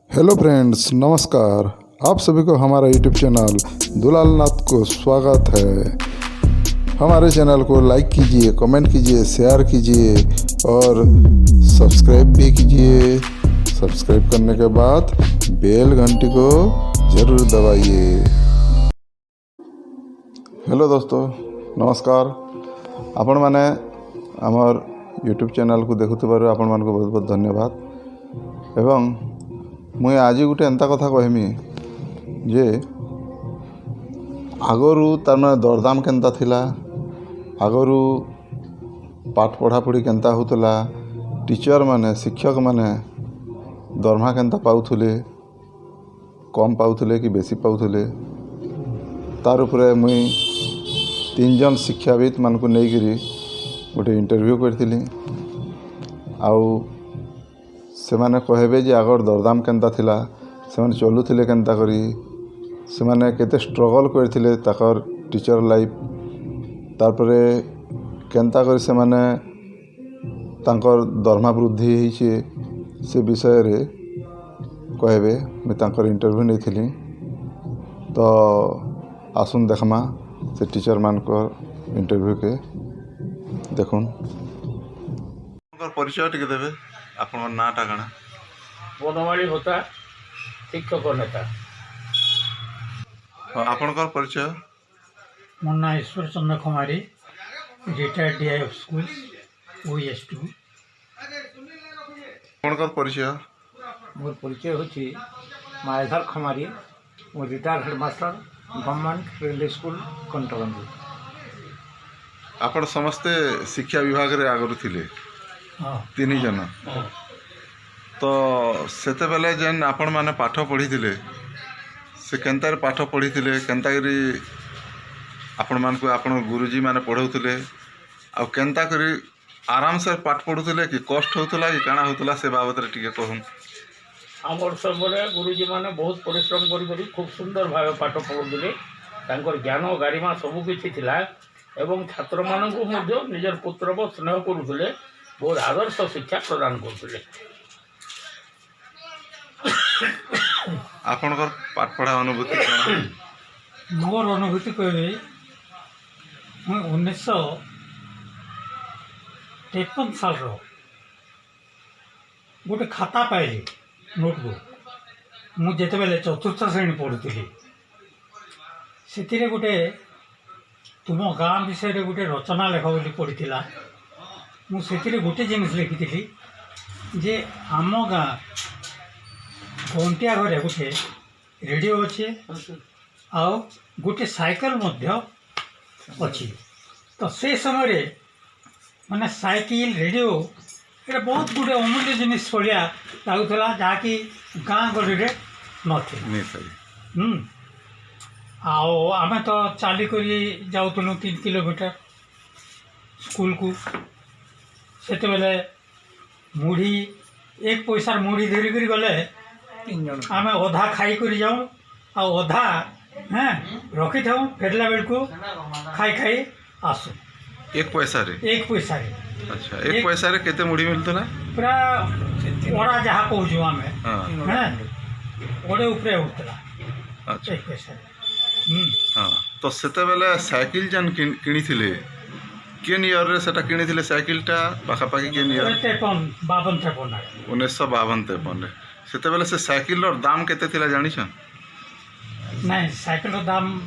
Hello friends, नमस्कार। आप सभी को हमारा यूट्यूब चैनल दुलाल नाथ को स्वागत है। हमारे चैनल को लाइक कीजिए, कमेंट कीजिए, शेयर कीजिए और सब्सक्राइब भी कीजिए। सब्सक्राइब करने के बाद बेल घंटी को ज़रूर दबाइए। हेलो दोस्तों, नमस्कार। आपण माने आमर यूट्यूब चैनल को देखुथिबारु आपण मानको बहुत बहुत धन्यवाद। एवं मुई आज गोटे एंता कथा कहमी जे आगरू तार दरदाम केंता थिला, आगरू पाठ पढ़ापढ़ी केंता होतला, टीचर माने शिक्षक माने दरमा केंता पाउथुले, कम पाउथुले कि बेसी पाउथुले, तार उपरे मुई 3 जन शिक्षाविद मान को नहीं गोटे इंटरव्यू करथिली। आउ से माने कहबे जे आगर दरदाम केंता थिला, से माने चलुथिले केंता करी, से माने केते स्ट्रगल करथिले ताकर टीचर लाइफ, तारपरे केंता करी से माने तांकर दरमा वृद्धि होइछे से विषय रे कहबे। मैं तांकर इंटरव्यू नहीं थिली, तो आसुन देखमा से टीचर मान को इंटरव्यू के देखुन। परिचय टिके देबे, आपन नाटा काना? बनमाली होता शिक्षक नेता। आपनकर परिचय? मोर ना Ishwar Chandra Kumari, retired DI of schools OS2। आपनकर परिचय? मोर परिचय होची मायाधर खमारी, मोर retired headmaster government railway school कंटोलंदी। आपण समस्ते शिक्षा विभाग रे आगरु थिले? हाँ 3 जन। तो सेते बेले जेन आपण माने पाठ पढ़ी थिले, से केंतार पाठ पढ़ी थिले, केंता करी आपण मान को आपण गुरुजी माने पढ़ौथिले, आ केंता करी आराम से पाठ पढ़ुथिले कि कष्ट होतला कि काना होतला, से बाबत रे टिके कहून। आमर सबरे गुरुजी माने बहुत परिश्रम करी खूब सुंदर भाव पाठ पढ़ुले। तांकर ज्ञान गारिमा सबु किछि थिला एवं छात्र मानकु मध्ये निजर पुत्रव स्नेह करुले, बहुत आदर्श शिक्षा प्रदान करुले। आपनकर पाठ पढ़ा अनुभूति काना? मोर अनुभूति कहबे, मैं 1953 साल रो गोटे खाता पाइली नोटबुक। मु जेते बेले चतुर्थ श्रेणी पढ़ुଥିଲି, सेतिरे गोटे तुम गाँ विषय रे गोटे रचना लेख बोली पढ़िथिला। मु सेतिरे गोटे जिनिस लिखिथिली जे आम गाँ घंटिया घरे गोटे रेडियो अच्छे आउ गोटे साइकेल मध्य अच्छी। तो से समय माने साइकिल रेडियो ये बहुत गुटे अमूल्य जिनिस भलिया लगुला, जहाँकि गाँ गली रे नथी। आओ आमे तो चाली करी जाउतलु 3 किलोमीटर स्कूल को। सेते बेले मुढ़ी 1 पैसार मुढ़ी धरी करी गले आमे अधा खाई करी जाऊँ आ अधा रखी था, फेरला बेल को खाई खाई आसू। 1 पैसा रे? 1 पैसा रे। अच्छा, 1 पैसा रे केते मुढ़ी मिलतला? पूरा ओड़ा जहाँ कहूँ आमे हैं ओडे उपरे उठला। अच्छा, 1 पैसा रे। हाँ। तो सेते बेले साइकिल जन किनी थिले, केन ईयर रे सेटा किनी थिले साइकिलटा? पाखापाखि केन ईयर? 52-53 1952-53 रे। सेते बेले से साइकिल रो दाम केते थिला जानि छ? नहीं, साइकिल रो दाम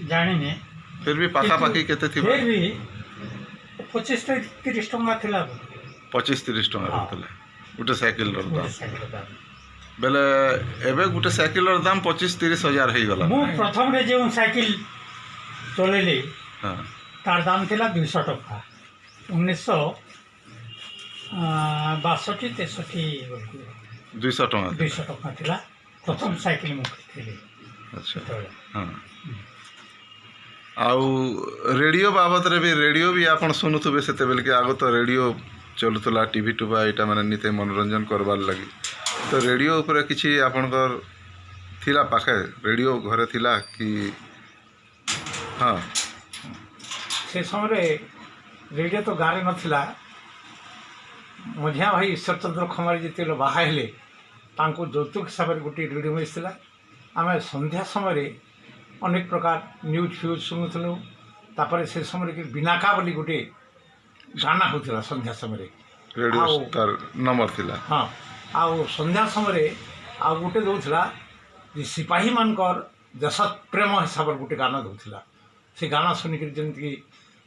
जानी ने, फिर भी पाखापाखि केते थिबा? फिर भी 25-30 टंका थिला। 25-30 टंका रहतले गुटे साइकिल रो दाम। साइकिल रो दाम बेले एबे गुटे साइकिल रो दाम 25-30 हजार हेई गला। मु प्रथम रे जो साइकिल चलेली हां, तार दाम थिला 200 टका। 1962-63 200 टंका। 200 टका थिला प्रथम साइकिल मु खरीदली। अच्छा, हाँ। आउ रेडियो बाबत रे भी, रेडियो भी आपण सुनुथबे सेते बेले के आगो तो रेडियो चलुतला, टीवी टुबा एटा माने निते मनोरंजन करबार लगी। तो रेडियो ऊपर किछि आपनकर थिला पाखे? रेडियो घरे थिला कि? हाँ, से समय रेडियो तो गारे नथिला। मझिया भाई ईश्वर चंद्र खमारी जिते बाहा हेले ତାଙ୍କୁ ଯୌତୁକ ହିସାବରେ ଗୋଟିଏ ରେଡ଼ିଓ ମିଳିଥିଲା। ଆମେ ସନ୍ଧ୍ୟା ସମୟରେ ଅନେକ ପ୍ରକାର ନ୍ୟୁଜ୍ ଫ୍ୟୁଜ୍ ଶୁଣୁଥିଲୁ। ତାପରେ ସେ ସମୟରେ ବିନାକା ବୋଲି ଗୋଟିଏ ଗାନା ହେଉଥିଲା ସନ୍ଧ୍ୟା ସମୟରେ। ରେଡ଼ିଓ ଆଉ ତାର ନମ୍ବର ଥିଲା। ହଁ, ଆଉ ସନ୍ଧ୍ୟା ସମୟରେ ଆଉ ଗୋଟେ ଦେଉଥିଲା ଯେ ସିପାହୀମାନଙ୍କର ଦେଶପ୍ରେମ ହିସାବରେ ଗୋଟେ ଗାନା ଦେଉଥିଲା। ସେ ଗାନା ଶୁଣିକିରି ଯେମିତିକି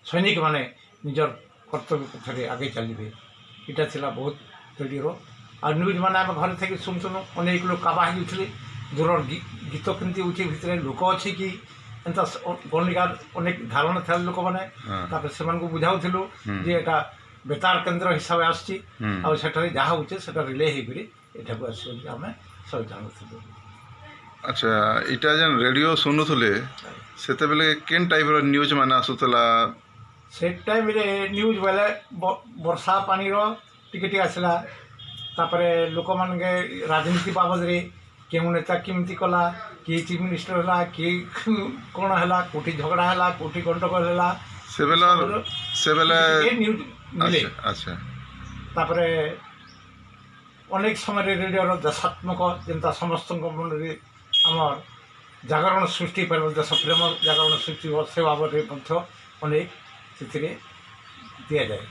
ସୈନିକମାନେ ନିଜର କର୍ତ୍ତବ୍ୟ ପଥରେ ଆଗେଇ ଚାଲିବେ, ଏଇଟା ଥିଲା ବହୁତ ରେଡ଼ିଓର। ଆଉ ନ୍ୟୁଜ୍ ମାନେ ଆମେ ଘରେ ଥାଇକି ଶୁଣୁଥିଲୁ। ଅନେକ ଲୋକ କାବା ହେଇଯାଉଥିଲେ, ଦୂରର ଗୀତ କେମିତି ହେଉଛି, ଭିତରେ ଲୋକ ଅଛି କି ଏନ୍ତା ଗଣିକା ଅନେକ ଧାରଣା ଥିଲା ଲୋକମାନେ। ତାପରେ ସେମାନଙ୍କୁ ବୁଝାଉଥିଲୁ ଯେ ଏଇଟା ବେତାର କେନ୍ଦ୍ର ହିସାବରେ ଆସିଛି, ଆଉ ସେଠାରେ ଯାହା ହେଉଛି ସେଟା ରିଲେ ହେଇକରି ଏଠାକୁ ଆସିବ ବୋଲି ଆମେ ସବୁ ଜାଣୁଥିଲୁ। ଆଚ୍ଛା, ଇଟା ଯେନ୍ ରେଡ଼ିଓ ଶୁଣୁଥିଲେ ସେତେବେଳେ କେନ୍ ଟାଇପ୍ର ନ୍ୟୁଜ୍ ମାନେ ଆସୁଥିଲା? ସେ ଟାଇମ୍ରେ ନ୍ୟୁଜ୍ ବେଲେ ବର୍ଷା ପାଣିର ଟିକେ ଟିକେ ଆସିଲା। ତାପରେ ଲୋକମାନେ ରାଜନୀତି ବାବଦରେ କେଉଁ ନେତା କେମିତି କଲା, କିଏ ଚିଫ୍ ମିନିଷ୍ଟର ହେଲା, କିଏ କ'ଣ ହେଲା, କେଉଁଠି ଝଗଡ଼ା ହେଲା, କେଉଁଠି ଗଣ୍ଡଗୋଳ ହେଲା, ସେବେଲେ ନ୍ୟୁଜ୍ ମିଳେ। ଆଚ୍ଛା, ତାପରେ ଅନେକ ସମୟରେ ରେଡ଼ିଓର ଦେଶାତ୍ମକ ଯେନ୍ତା ସମସ୍ତଙ୍କ ମନରେ ଆମର ଜାଗରଣ ସୃଷ୍ଟି ପାରିବ, ଦେଶ ପ୍ରେମ ଜାଗରଣ ସୃଷ୍ଟି ହେବ, ସେ ବାବଦରେ ମଧ୍ୟ ଅନେକ ସେଥିରେ ଦିଆଯାଏ।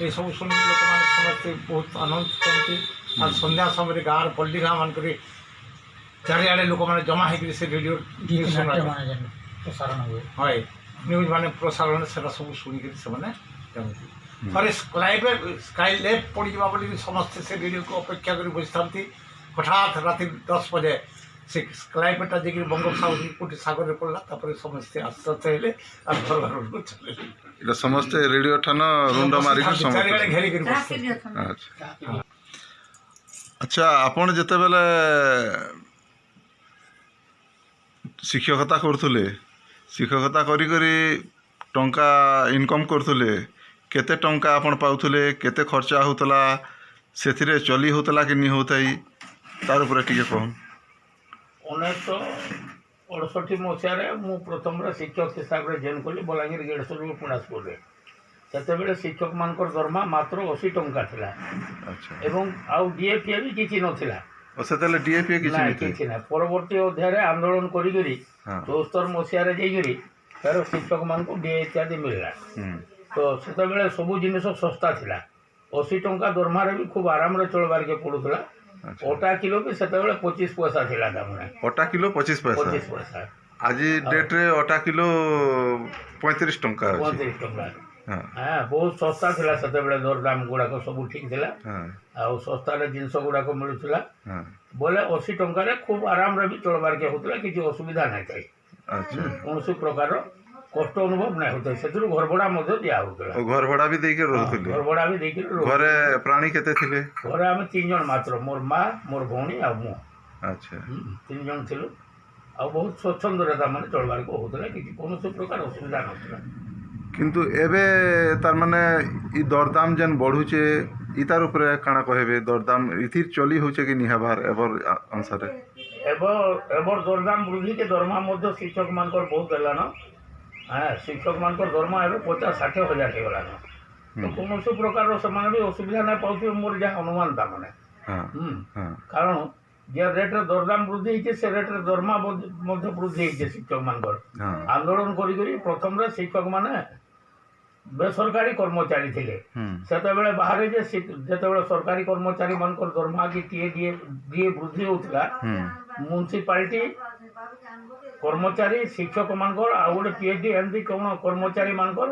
ଏସବୁ ଶୁଣିକି ଲୋକମାନେ ସମସ୍ତେ ବହୁତ ଆନନ୍ଦିତ ହୁଅନ୍ତି। ଆଉ ସନ୍ଧ୍ୟା ସମୟରେ ଗାଁର ପଲ୍ଲୀ ଗାଁ ମାନଙ୍କରେ ଚାରିଆଡ଼େ ଲୋକମାନେ ଜମା ହେଇକରି ସେ ରେଡ଼ିଓ ପ୍ରସାରଣ ହୁଏ। ହଏ ନ୍ୟୁଜ୍ ମାନେ ପ୍ରସାରଣ ସେଟା ସବୁ ଶୁଣିକରି ସେମାନେ ଜାଣନ୍ତି। ଥରେ ସ୍କାଇ ଲେବ୍ ପଡ଼ିଯିବା ବୋଲିକି ସମସ୍ତେ ସେ ରେଡ଼ିଓକୁ ଅପେକ୍ଷା କରି ବସିଥାନ୍ତି। ହଠାତ୍ ରାତି 10 ବଜେ ସେ ସ୍କାଇଲେବ୍ଟା ଯାଇକରି ବଙ୍ଗୋପସାଗର କୋଉଠି ସାଗରରେ ପଡ଼ିଲା। ତାପରେ ସମସ୍ତେ ଆଶ୍ଚର୍ଯ୍ୟ ହେଲେ ଆଉ ଘର ଘରକୁ ଚାଲିଲେ। ଏଇଟା ସମସ୍ତେ ରେଡ଼ିଓ ଠାନ ରୁଣ୍ଡ ମାରିକି ଚାରିଆଡ଼େ ଘେରିକରି ବସିଥିଲେ। ଆଚ୍ଛା, ଆପଣ ଯେତେବେଳେ ଶିକ୍ଷକତା କରୁଥିଲେ, ଶିକ୍ଷକତା କରିକରି ଟଙ୍କା ଇନକମ୍ କରୁଥିଲେ, କେତେ ଟଙ୍କା ଆପଣ ପାଉଥିଲେ, କେତେ ଖର୍ଚ୍ଚ ହେଉଥିଲା, ସେଥିରେ ଚଲି ହେଉଥିଲା କି ନି ହେଉଥାଇ, ତାର ଉପରେ ଟିକେ କହନ୍। 1968 ମସିହାରେ ମୁଁ ପ୍ରଥମରେ ଶିକ୍ଷକ ହିସାବରେ ଜଏନ୍ କଲି ବଲାଙ୍ଗୀର ଗେଡ଼େଶ୍ୱର ପୁଣା ସ୍କୁଲରେ। ସେତେବେଳେ ଶିକ୍ଷକମାନଙ୍କର ଦରମା ମାତ୍ର 80 ଟଙ୍କା ଥିଲା। ଏବଂ ଆଉ ଡିଏଫିଏ ବି କିଛି ନଥିଲା। ସେତେବେଳେ ଡିଏଫିଏ କିଛି ନାହିଁ। ପରବର୍ତ୍ତୀ ଅଧ୍ୟାୟରେ ଆନ୍ଦୋଳନ କରିକରି 74 ମସିହାରେ ଯାଇକରି ତାର ଶିକ୍ଷକମାନଙ୍କୁ ଡିଏ ଇତ୍ୟାଦି ମିଳିଲା। ତ ସେତେବେଳେ ସବୁ ଜିନିଷ ଶସ୍ତା ଥିଲା। 80 ଟଙ୍କା ଦରମାରେ ବି ଖୁବ୍ ଆରାମରେ ଚଳବାର୍କେ ପଡ଼ୁଥିଲା। ଅଟା କିଲୋ ବି ସେତେବେଳେ 25 ପଇସା ଥିଲା ଦାମରେ। ଅଟା କିଲୋ 25 ପଇସା। ଆଜି ଡେଟ୍ରେ ଅଟା କିଲୋ 35 ଟଙ୍କା। 35 ଟଙ୍କା। ବହୁତ ଶସ୍ତା ଥିଲା ସେତେବେଳେ, ଦରଦାମ ଗୁଡ଼ାକ ସବୁ ଠିକ୍ ଥିଲା। ଆଉ ଶସ୍ତାରେ ଜିନିଷ ଗୁଡ଼ାକ ମିଳୁଥିଲା। ବୋଲେ 80 ଟଙ୍କାରେ ଖୁବ୍ ଆରାମରେ ବି ଚଳବାର୍କେ ହେଉଥିଲା, କିଛି ଅସୁବିଧା ନାହିଁ ଥାଏ। କୌଣସି ପ୍ରକାର କଷ୍ଟ ଅନୁଭବ ନାହିଁ ହେଉଥାଏ। ସେଥିରୁ ଘର ଭଡ଼ା ମଧ୍ୟ ଦିଆ ହେଉଥିଲା। ଘର ଭଡ଼ା ବି ଦେଇକି ରହୁଥିଲେ? ଘର ଭଡ଼ା ବି ଦେଇକି। ଘରେ ପ୍ରାଣୀ କେତେ ଥିଲେ? ଘରେ ଆମେ 3 ଜଣ ମାତ୍ର, ମୋର ମା, ମୋର ଭଉଣୀ ଆଉ ମୁଁ। ଆଚ୍ଛା, 3 ଜଣ ଥିଲୁ। ଆଉ ବହୁତ ସ୍ୱଚ୍ଛନ୍ଦରେ ତାମାନେ ଚଳବାର୍କୁ ହେଉଥିଲା, କିଛି କୌଣସି ପ୍ରକାର ଅସୁବିଧା ନଥିଲା। କିନ୍ତୁ ଏବେ ତାର ମାନେ ଇ ଦରଦାମ ଯେନ୍ ବଢ଼ୁଛେ, ଇ ତାର ଉପରେ କାଣା କହିବେ? ଦରଦାମ ଇଥିର୍ ଚଲି ହେଉଛେ କି ନି ହେବାର୍ ଏବର ଅନୁସାରେ? ଏବର ଦରଦାମ ବୃଦ୍ଧିକେ ଦରମା ମଧ୍ୟ ଶିକ୍ଷକମାନଙ୍କର ବହୁତ ହେଲାନ। ଶିକ୍ଷକମାନଙ୍କର ଦରମା ଏବେ 50-60 ହଜାର ହେଇଗଲାନ। ତ କୌଣସି ପ୍ରକାରର ସେମାନେ ବି ଅସୁବିଧା ନାହିଁ ପାଉଥିବେ, ମୋର ଯାହା ଅନୁମାନ ତାମାନେ। କାରଣ যে রেটে দরদাম বৃদ্ধি হয়েছে সে রেটে দরমা মধ্যে বৃদ্ধি হয়েছে শিক্ষকମାନଙ୍କର। আন্দোলন করি প্রথমে শিক্ষক মানে বেসরকারি কর্মচারী ଥିଲେ। ସେତେବେଳେ ବାହାରେ ଯେତେବେଳେ ସରକାରୀ କର୍ମଚାରୀ ମାନଙ୍କର ଦରମା କି ଟିଏ ବୃଦ୍ଧି ହେଉଥିଲା, ମ୍ୟୁନିସିପାଲିଟି କର୍ମଚାରୀ ଶିକ୍ଷକ ମାନଙ୍କର ଆଉ ଗୋଟେ PhD ଏମିତି କ'ଣ କର୍ମଚାରୀ ମାନଙ୍କର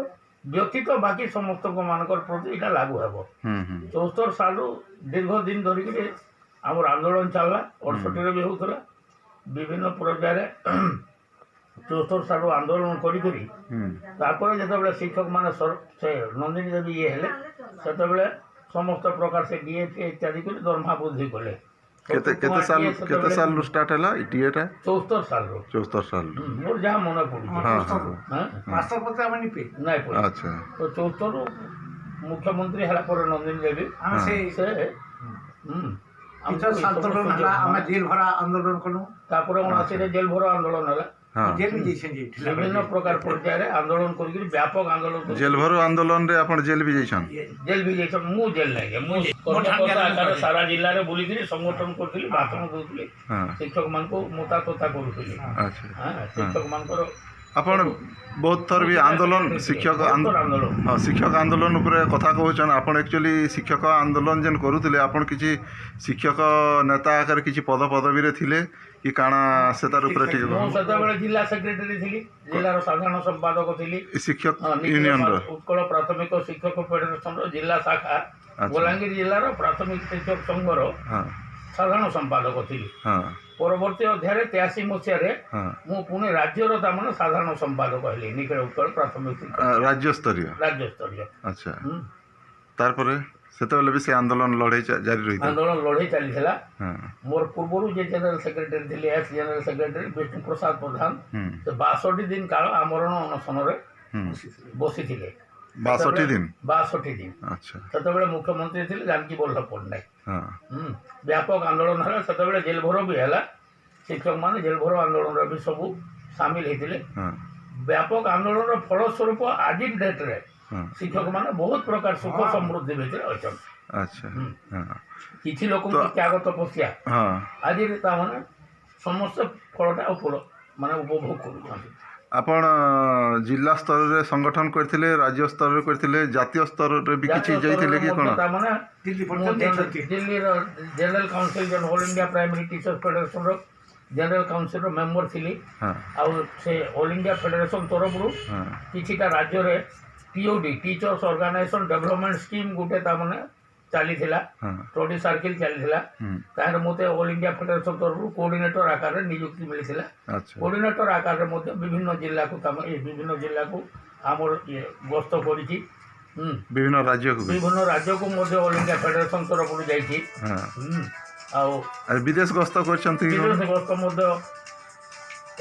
ବ୍ୟତୀତ ବାକି ସମସ୍ତଙ୍କ ମାନଙ୍କର ପ୍ରତି ଏଇଟା ଲାଗୁ ହେବ। 74 ସାଲରୁ ଦୀର୍ଘ ଦିନ ଧରିକିରି ଆମର ଆନ୍ଦୋଳନ ଚାଲିଲା। 68ରେ ବି ହେଉଥିଲା। ବିଭିନ୍ନ ପର୍ଯ୍ୟାୟରେ 74 ସାଲରୁ ଆନ୍ଦୋଳନ କରିକରି ତାପରେ ଯେତେବେଳେ ଶିକ୍ଷକମାନେ ସେ ନନ୍ଦିନୀ ଦେବୀ ଇଏ ହେଲେ, ସେତେବେଳେ ସମସ୍ତ ପ୍ରକାର ସେ DA ଇତ୍ୟାଦି କରି ଦରମା ବୃଦ୍ଧି କଲେ। କେତେ ସାଲରୁ ଷ୍ଟାର୍ଟ ହେଲା DAଟା? 74 ସାଲରୁ। 74 ସାଲରୁ ମୋର ଯାହା ମନେ ପଡୁଛି। ନାଇଁ ପଡେ। ତ 74ରୁ ମୁଖ୍ୟମନ୍ତ୍ରୀ ହେଲା ପରେ ନନ୍ଦିନୀ ଦେବୀ ଆମେ ଜେଲ୍ ଭରା ଆନ୍ଦୋଳନ କଲୁ। ତାପରେ 79ରେ ଜେଲ୍ ଭରା ଆନ୍ଦୋଳନ ହେଲା। हाँ विभिन्न प्रकार पर्यायर आंदोलन करके व्यापक आंदोलन कर जेल भरो आंदोलन रे आपण जेल भी जाइछन जेल भी जाइछन मु जेल नहीं मु कर्मकर्ता आकार सारा जिल्ला रे बुली करी संगठन करथिली भाषण दउथिली हाँ शिक्षक मान को मोता तोता करूथिली अच्छा हां शिक्षक मान को आपण बहुत थर भी आंदोलन शिक्षक आंदोलन हाँ शिक्षक आंदोलन उपरे कथा कहछन आपण एक्चुअली शिक्षक आंदोलन जेन करूथिले आपण किछि शिक्षक नेता आकर किछि पद पदवी रे थिले कि काना सेतार उपरे ठीक मु सदा बेले जिला सेक्रेटरी थिली जिल्ला रो साधारण संपादक थिली शिक्षक यूनियन रो उत्कल प्राथमिक शिक्षक फेडरेशन रो जिला शाखा बलांगीर जिल्ला रो प्राथमिक शिक्षक संघ रो हाँ साधारण संपादक थिली हाँ परवर्ती अध्याय 83 मसीह हाँ मु पुणे राज्यर तामने साधारण संपादक हेली निकट उत्कल प्राथमिक शिक्षक राज्य स्तरीय राज्य स्तरीय अच्छा तारपरे सेतेबेले भी से आंदोलन लड़ाई जारी रही आंदोलन लड़ाई चली हाँ मोर पूर्व जे जनरल सेक्रेटरी थिले एक्स जनरल सेक्रेटरी विष्णु प्रसाद प्रधान से 62 दिन काल आमरण अनशन रे बसी थिले 62 दिन 62 दिन अच्छा सेतेबेले मुख्यमंत्री थिले जानकी वल्लभ पट्टनायक हाँ व्यापक आंदोलन है सेतेबेले जेल भरो भी हैला शिक्षक माने जेल भरो आंदोलन रे भी सब शामिल हेतिले हाँ व्यापक आंदोलन रो फलस्वरूप आज डेट रे हाँ शिक्षक माने बहुत प्रकार सुख समृद्धि भितर अछन अच्छा हाँ किछि लोक त्यागत तपस्या हाँ आज ताମାନେ ସମସ୍ତେ ଫଳଟା ଫଳ ମାନେ ଉପଭୋଗ କରୁଛନ୍ତି आपण जिला स्तर रे संगठन करथिले राज्य स्तर रे करथिले जातीय स्तर रे भी किछि जाइथिले कि कोन ताମାନେ दिल्ली रो जनरल काउंसिल जन all India primary teachers federation रो जनरल काउंसिल रो मेंबर थिली हाँ आ से ऑल इंडिया फेडरेशन तरफ रो हाँ किछिटा राज्य रे TOD teachers organisation development scheme गुटे ताମାନେ चली हाँ स्टडी सर्किल चली तार मते ऑल इंडिया फेडरेशन तरफ कोऑर्डिनेटर आकार रे नियुक्ति मिली अच्छा कोऑर्डिनेटर आकार रे मते विभिन्न जिला को विभिन्न जिला को हमर ये गस्त करिछि विभिन्न राज्य को भी विभिन्न राज्य को मते ऑल इंडिया फेडरेशन तरफ रो जाइछि हाँ आ विदेश गस्त करछंती विदेश गस्त मते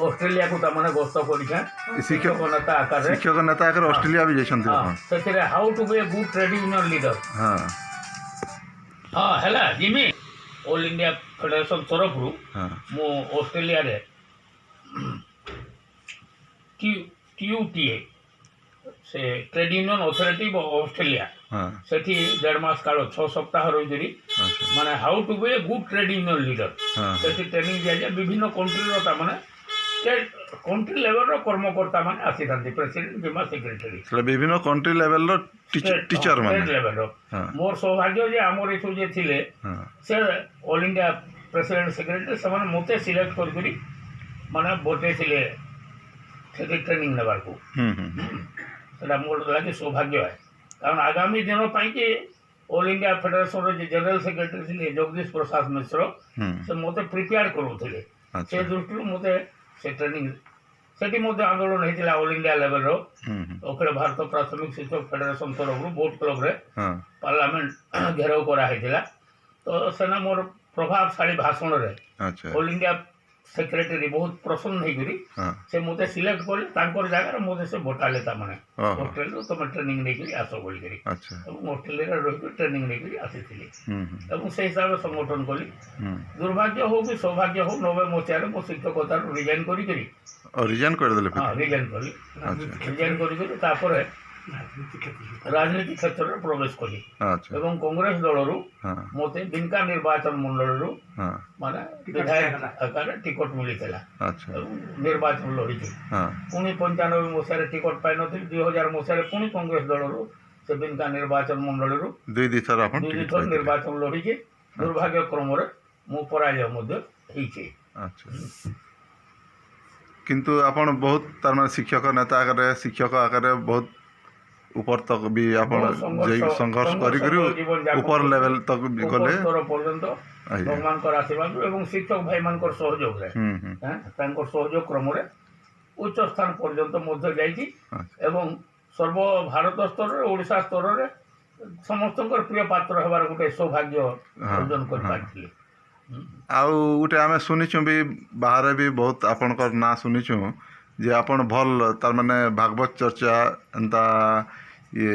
ऑस्ट्रेलिया को तामने गस्त करिछा शिक्षक नेता आकार रे शिक्षक नेता आकर ऑस्ट्रेलिया भी जाइछंती हां सेतिरे how to be a good trade union leader हाँ हाँ हैला जिमी ऑल इंडिया फेडरेशन तरफ रू हाँ मु ऑस्ट्रेलिया रे टीयूटीए से trade union authority of Australia हाँ सेठी 1.5 मास काल 6 सप्ताह रही अच्छा माने how to be a good trade union leader हाँ सेठी ट्रेनिंग दिया जाए विभिन्न कंट्री रो ता माने स्टेट कंट्री लेवल रो कर्मकर्ता माने आसी थांती प्रेसिडेंट जिमा सेक्रेटरी सेटा विभिन्न कंट्री लेवल रो टीचर माने स्टेट लेवल रो हाँ मोर सौभाग्य जे हमर एथु जे थिले हाँ से ऑल इंडिया प्रेसिडेंट सेक्रेटरी से मते सिलेक्ट कर माने बोटे थिले से ट्रेनिंग नेबार को सेटा मोर लागि सौभाग्य है कारण आगामी दिनों पाई कि ऑल इंडिया फेडरेशन रो जे जनरल सेक्रेटरी थिले जगदीश प्रसाद मिश्र से मते प्रिपेयर करूथिले अच्छा से दृष्टि मते से ट्रेनिंग सेठी मते आंदोलन हेतिला ऑल इंडिया लेवल रो अखिल भारत प्राथमिक शिक्षक फेडरेशन तरफ बोट क्लब रे हाँ पार्लियामेंट घेराव करा हेतिला तो सेना मोर प्रभावशाली भाषण रे अच्छा ऑल इंडिया सेक्रेटरी बहुत प्रसन्न हे करी हाँ से मते सिलेक्ट कर तांकर जगह मते से बोटाले ता माने ओहो। ऑस्ट्रेलिया तो ट्रेनिंग नै करी आसो बोल करी अच्छा ଏବଂ ଅଷ୍ଟ୍ରେଲିଆରେ ରହିକି ଟ୍ରେନିଂ ନେଇକରି ଆସିଥିଲି ଏବଂ ସେହି ହିସାବରେ ସଂଗଠନ କଲି ଦୁର୍ଭାଗ୍ୟ ହଉ କି ସୌଭାଗ୍ୟ ହଉ 90 ମସିହାରେ ମୋ ଶିକ୍ଷକତାରୁ ରିଜାଇନ୍ କରିକରି और रिजाइन कर देले ହଁ ରିଜାଇନ୍ କଲି ରିଜାଇନ୍ କରିକରି ତାପରେ ରାଜନୀତି କ୍ଷେତ୍ରରେ ପ୍ରବେଶ କଲି अच्छा ଏବଂ କଂଗ୍ରେସ ଦଳରୁ हाँ ମୋତେ ବିନକା ନିର୍ବାଚନ ମଣ୍ଡଳୀରୁ हाँ ମାନେ ବିଧାୟକ ଆକାରରେ ଟିକଟ ମିଳିଥିଲା अच्छा ଏବଂ ନିର୍ବାଚନ ଲଢ଼ିଛି हाँ ପୁଣି 95 ମସିହାରେ ଟିକଟ ପାଇନଥିଲି 2000 ମସିହାରେ ପୁଣି କଂଗ୍ରେସ ଦଳରୁ ସେ ବିନକା ନିର୍ବାଚନ ମଣ୍ଡଳୀରୁ दुई थर आपण ଦୁଇ टिकट ଥର पाइथिले। ନିର୍ବାଚନ ଲଢ଼ିଛି ଦୁର୍ଭାଗ୍ୟ କ୍ରମରେ ମୁଁ ପରାଜୟ ମଧ୍ୟ ହେଇଛି अच्छा किंतु आपण बहुत तार माने शिक्षक नेता आकर शिक्षक आकर बहुत ऊपर तक भी आपण संघर्ष करी करी ऊपर लेवल तक भी गले ସ୍ତର ପର୍ଯ୍ୟନ୍ତ ଆଜ୍ଞା। ଭଗବାନଙ୍କର ଆଶୀର୍ବାଦ ଏବଂ ଶିକ୍ଷକ ଭାଇମାନଙ୍କର ସହଯୋଗରେ ତାଙ୍କର ସହଯୋଗ କ୍ରମରେ ଉଚ୍ଚ ସ୍ଥାନ ପର୍ଯ୍ୟନ୍ତ ମଧ୍ୟ ଯାଇଛି ଆଚ୍ଛା। ଏବଂ ସର୍ବ ଭାରତ ସ୍ତରରେ ଓଡ଼ିଶା ସ୍ତରରେ ସମସ୍ତଙ୍କର ପ୍ରିୟ ପାତ୍ର ହେବାର ଗୋଟେ ସୌଭାଗ୍ୟ ଅର୍ଜନ କରିପାରିଥିଲି आउ गोटे आम शुनिचु भी बाहर भी बहुत आपणकर ना शुनिचु जे आपण भल तार माने भागवत चर्चा एंता ये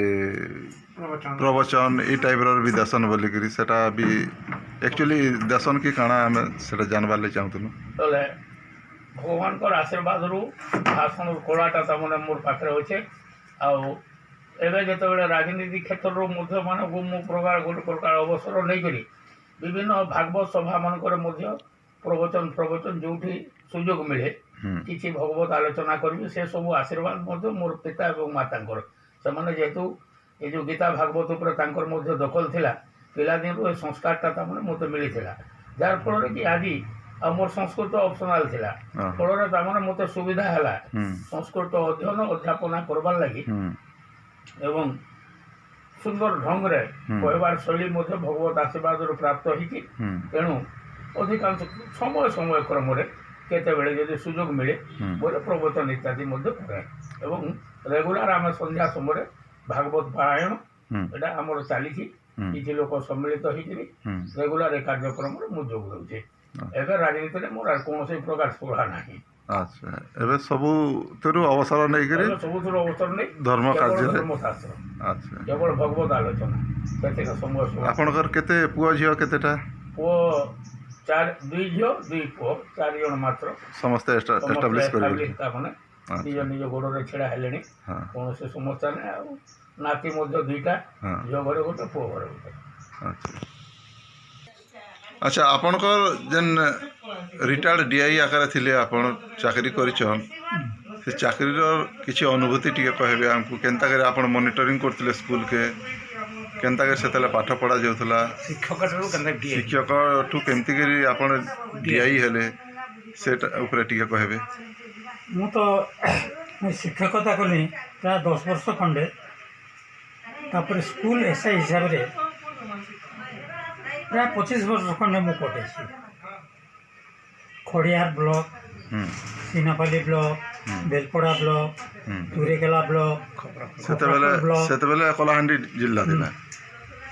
प्रवचन ये टाइप भी देसन बोलिकी सेटा भी एक्चुअली देसन की काना आम सेटा जानबार ले चाहूँ ତାହେଲେ भगवान आशीर्वाद रू भाषण कलाटा तमाने मोर पाखे अच्छे आवे जो राजनीति क्षेत्र मानक मु प्रकार गोटे प्रकार अवसर नहीं करी विभिन्न भागवत सभा मानक प्रवचन प्रवचन जो सुजोग मिले किसी भगवत आलोचना करी से सब आशीर्वाद मोर पिता और माता से मैंने जेहेतु ये जो गीता भागवत उपर दखल थिला पिलादिन ये संस्कारटा मत मिलता जार फल कि आज मोर संस्कृत ऑप्शनल थिला फल मत सुविधा है संस्कृत अध्ययन अध्यापना करवार लगी एवं सुंदर ढंग रे कहबार शैली भगवत आशीर्वाद प्राप्त होती तेणु अधिकांश समय समय क्रम केतबेले जदि सुजोग मिले बोले प्रवचन इत्यादि करे एवं रेगुलर आम संध्या समय भागवत पारायण एटा आमर चली किसी लोक सम्मिलित होकर रेगुलर ए कार्यक्रम मुझे जोग दूचे एवं राजनीति में मोर कौन प्रकार स्पृहा ना। अच्छा एबे सबु तेरु अवसर नहीं करे सबुथुर अवसर नहीं धर्म कार्य धर्मशास्त्र अच्छा केवल भगवत आलोचना केतेक समय आपनकर केते पुआ झियो केतेटा पुओ चार दुई झियो दुई पुओ 4 जन मात्र समस्त एस्टाब्लिश कर माने निज निज गोड़े छेड़ा हेले कौन से समस्या नहीं नाती दुईटा झील घरे गोटे पुओ घरे गोटे। अच्छा आपनकर जेन रिटायर्ड डीआई आकार थिले आपन चाकरी करिछन से चाकरीर किछि अनुभूति टिके कहबे हमकु केनता करे आपन मॉनिटरिंग करथिले स्कूल के केनता करे सेतले पाठ पढ़ा जाउथला शिक्षक ठू केमती करी आपन डीआई हेले सेट ऊपर टिके कहबे। मु तो शिक्षकता कली प्राय 10 वर्ष खंडे तापर स्कूल एसआई हिसाब रे प्राय 25 वर्ष खंडे मु कटे Khariar block Sinapali block Belpada block Turekela block सेतबेले कलाहांडी जिल्ला दिला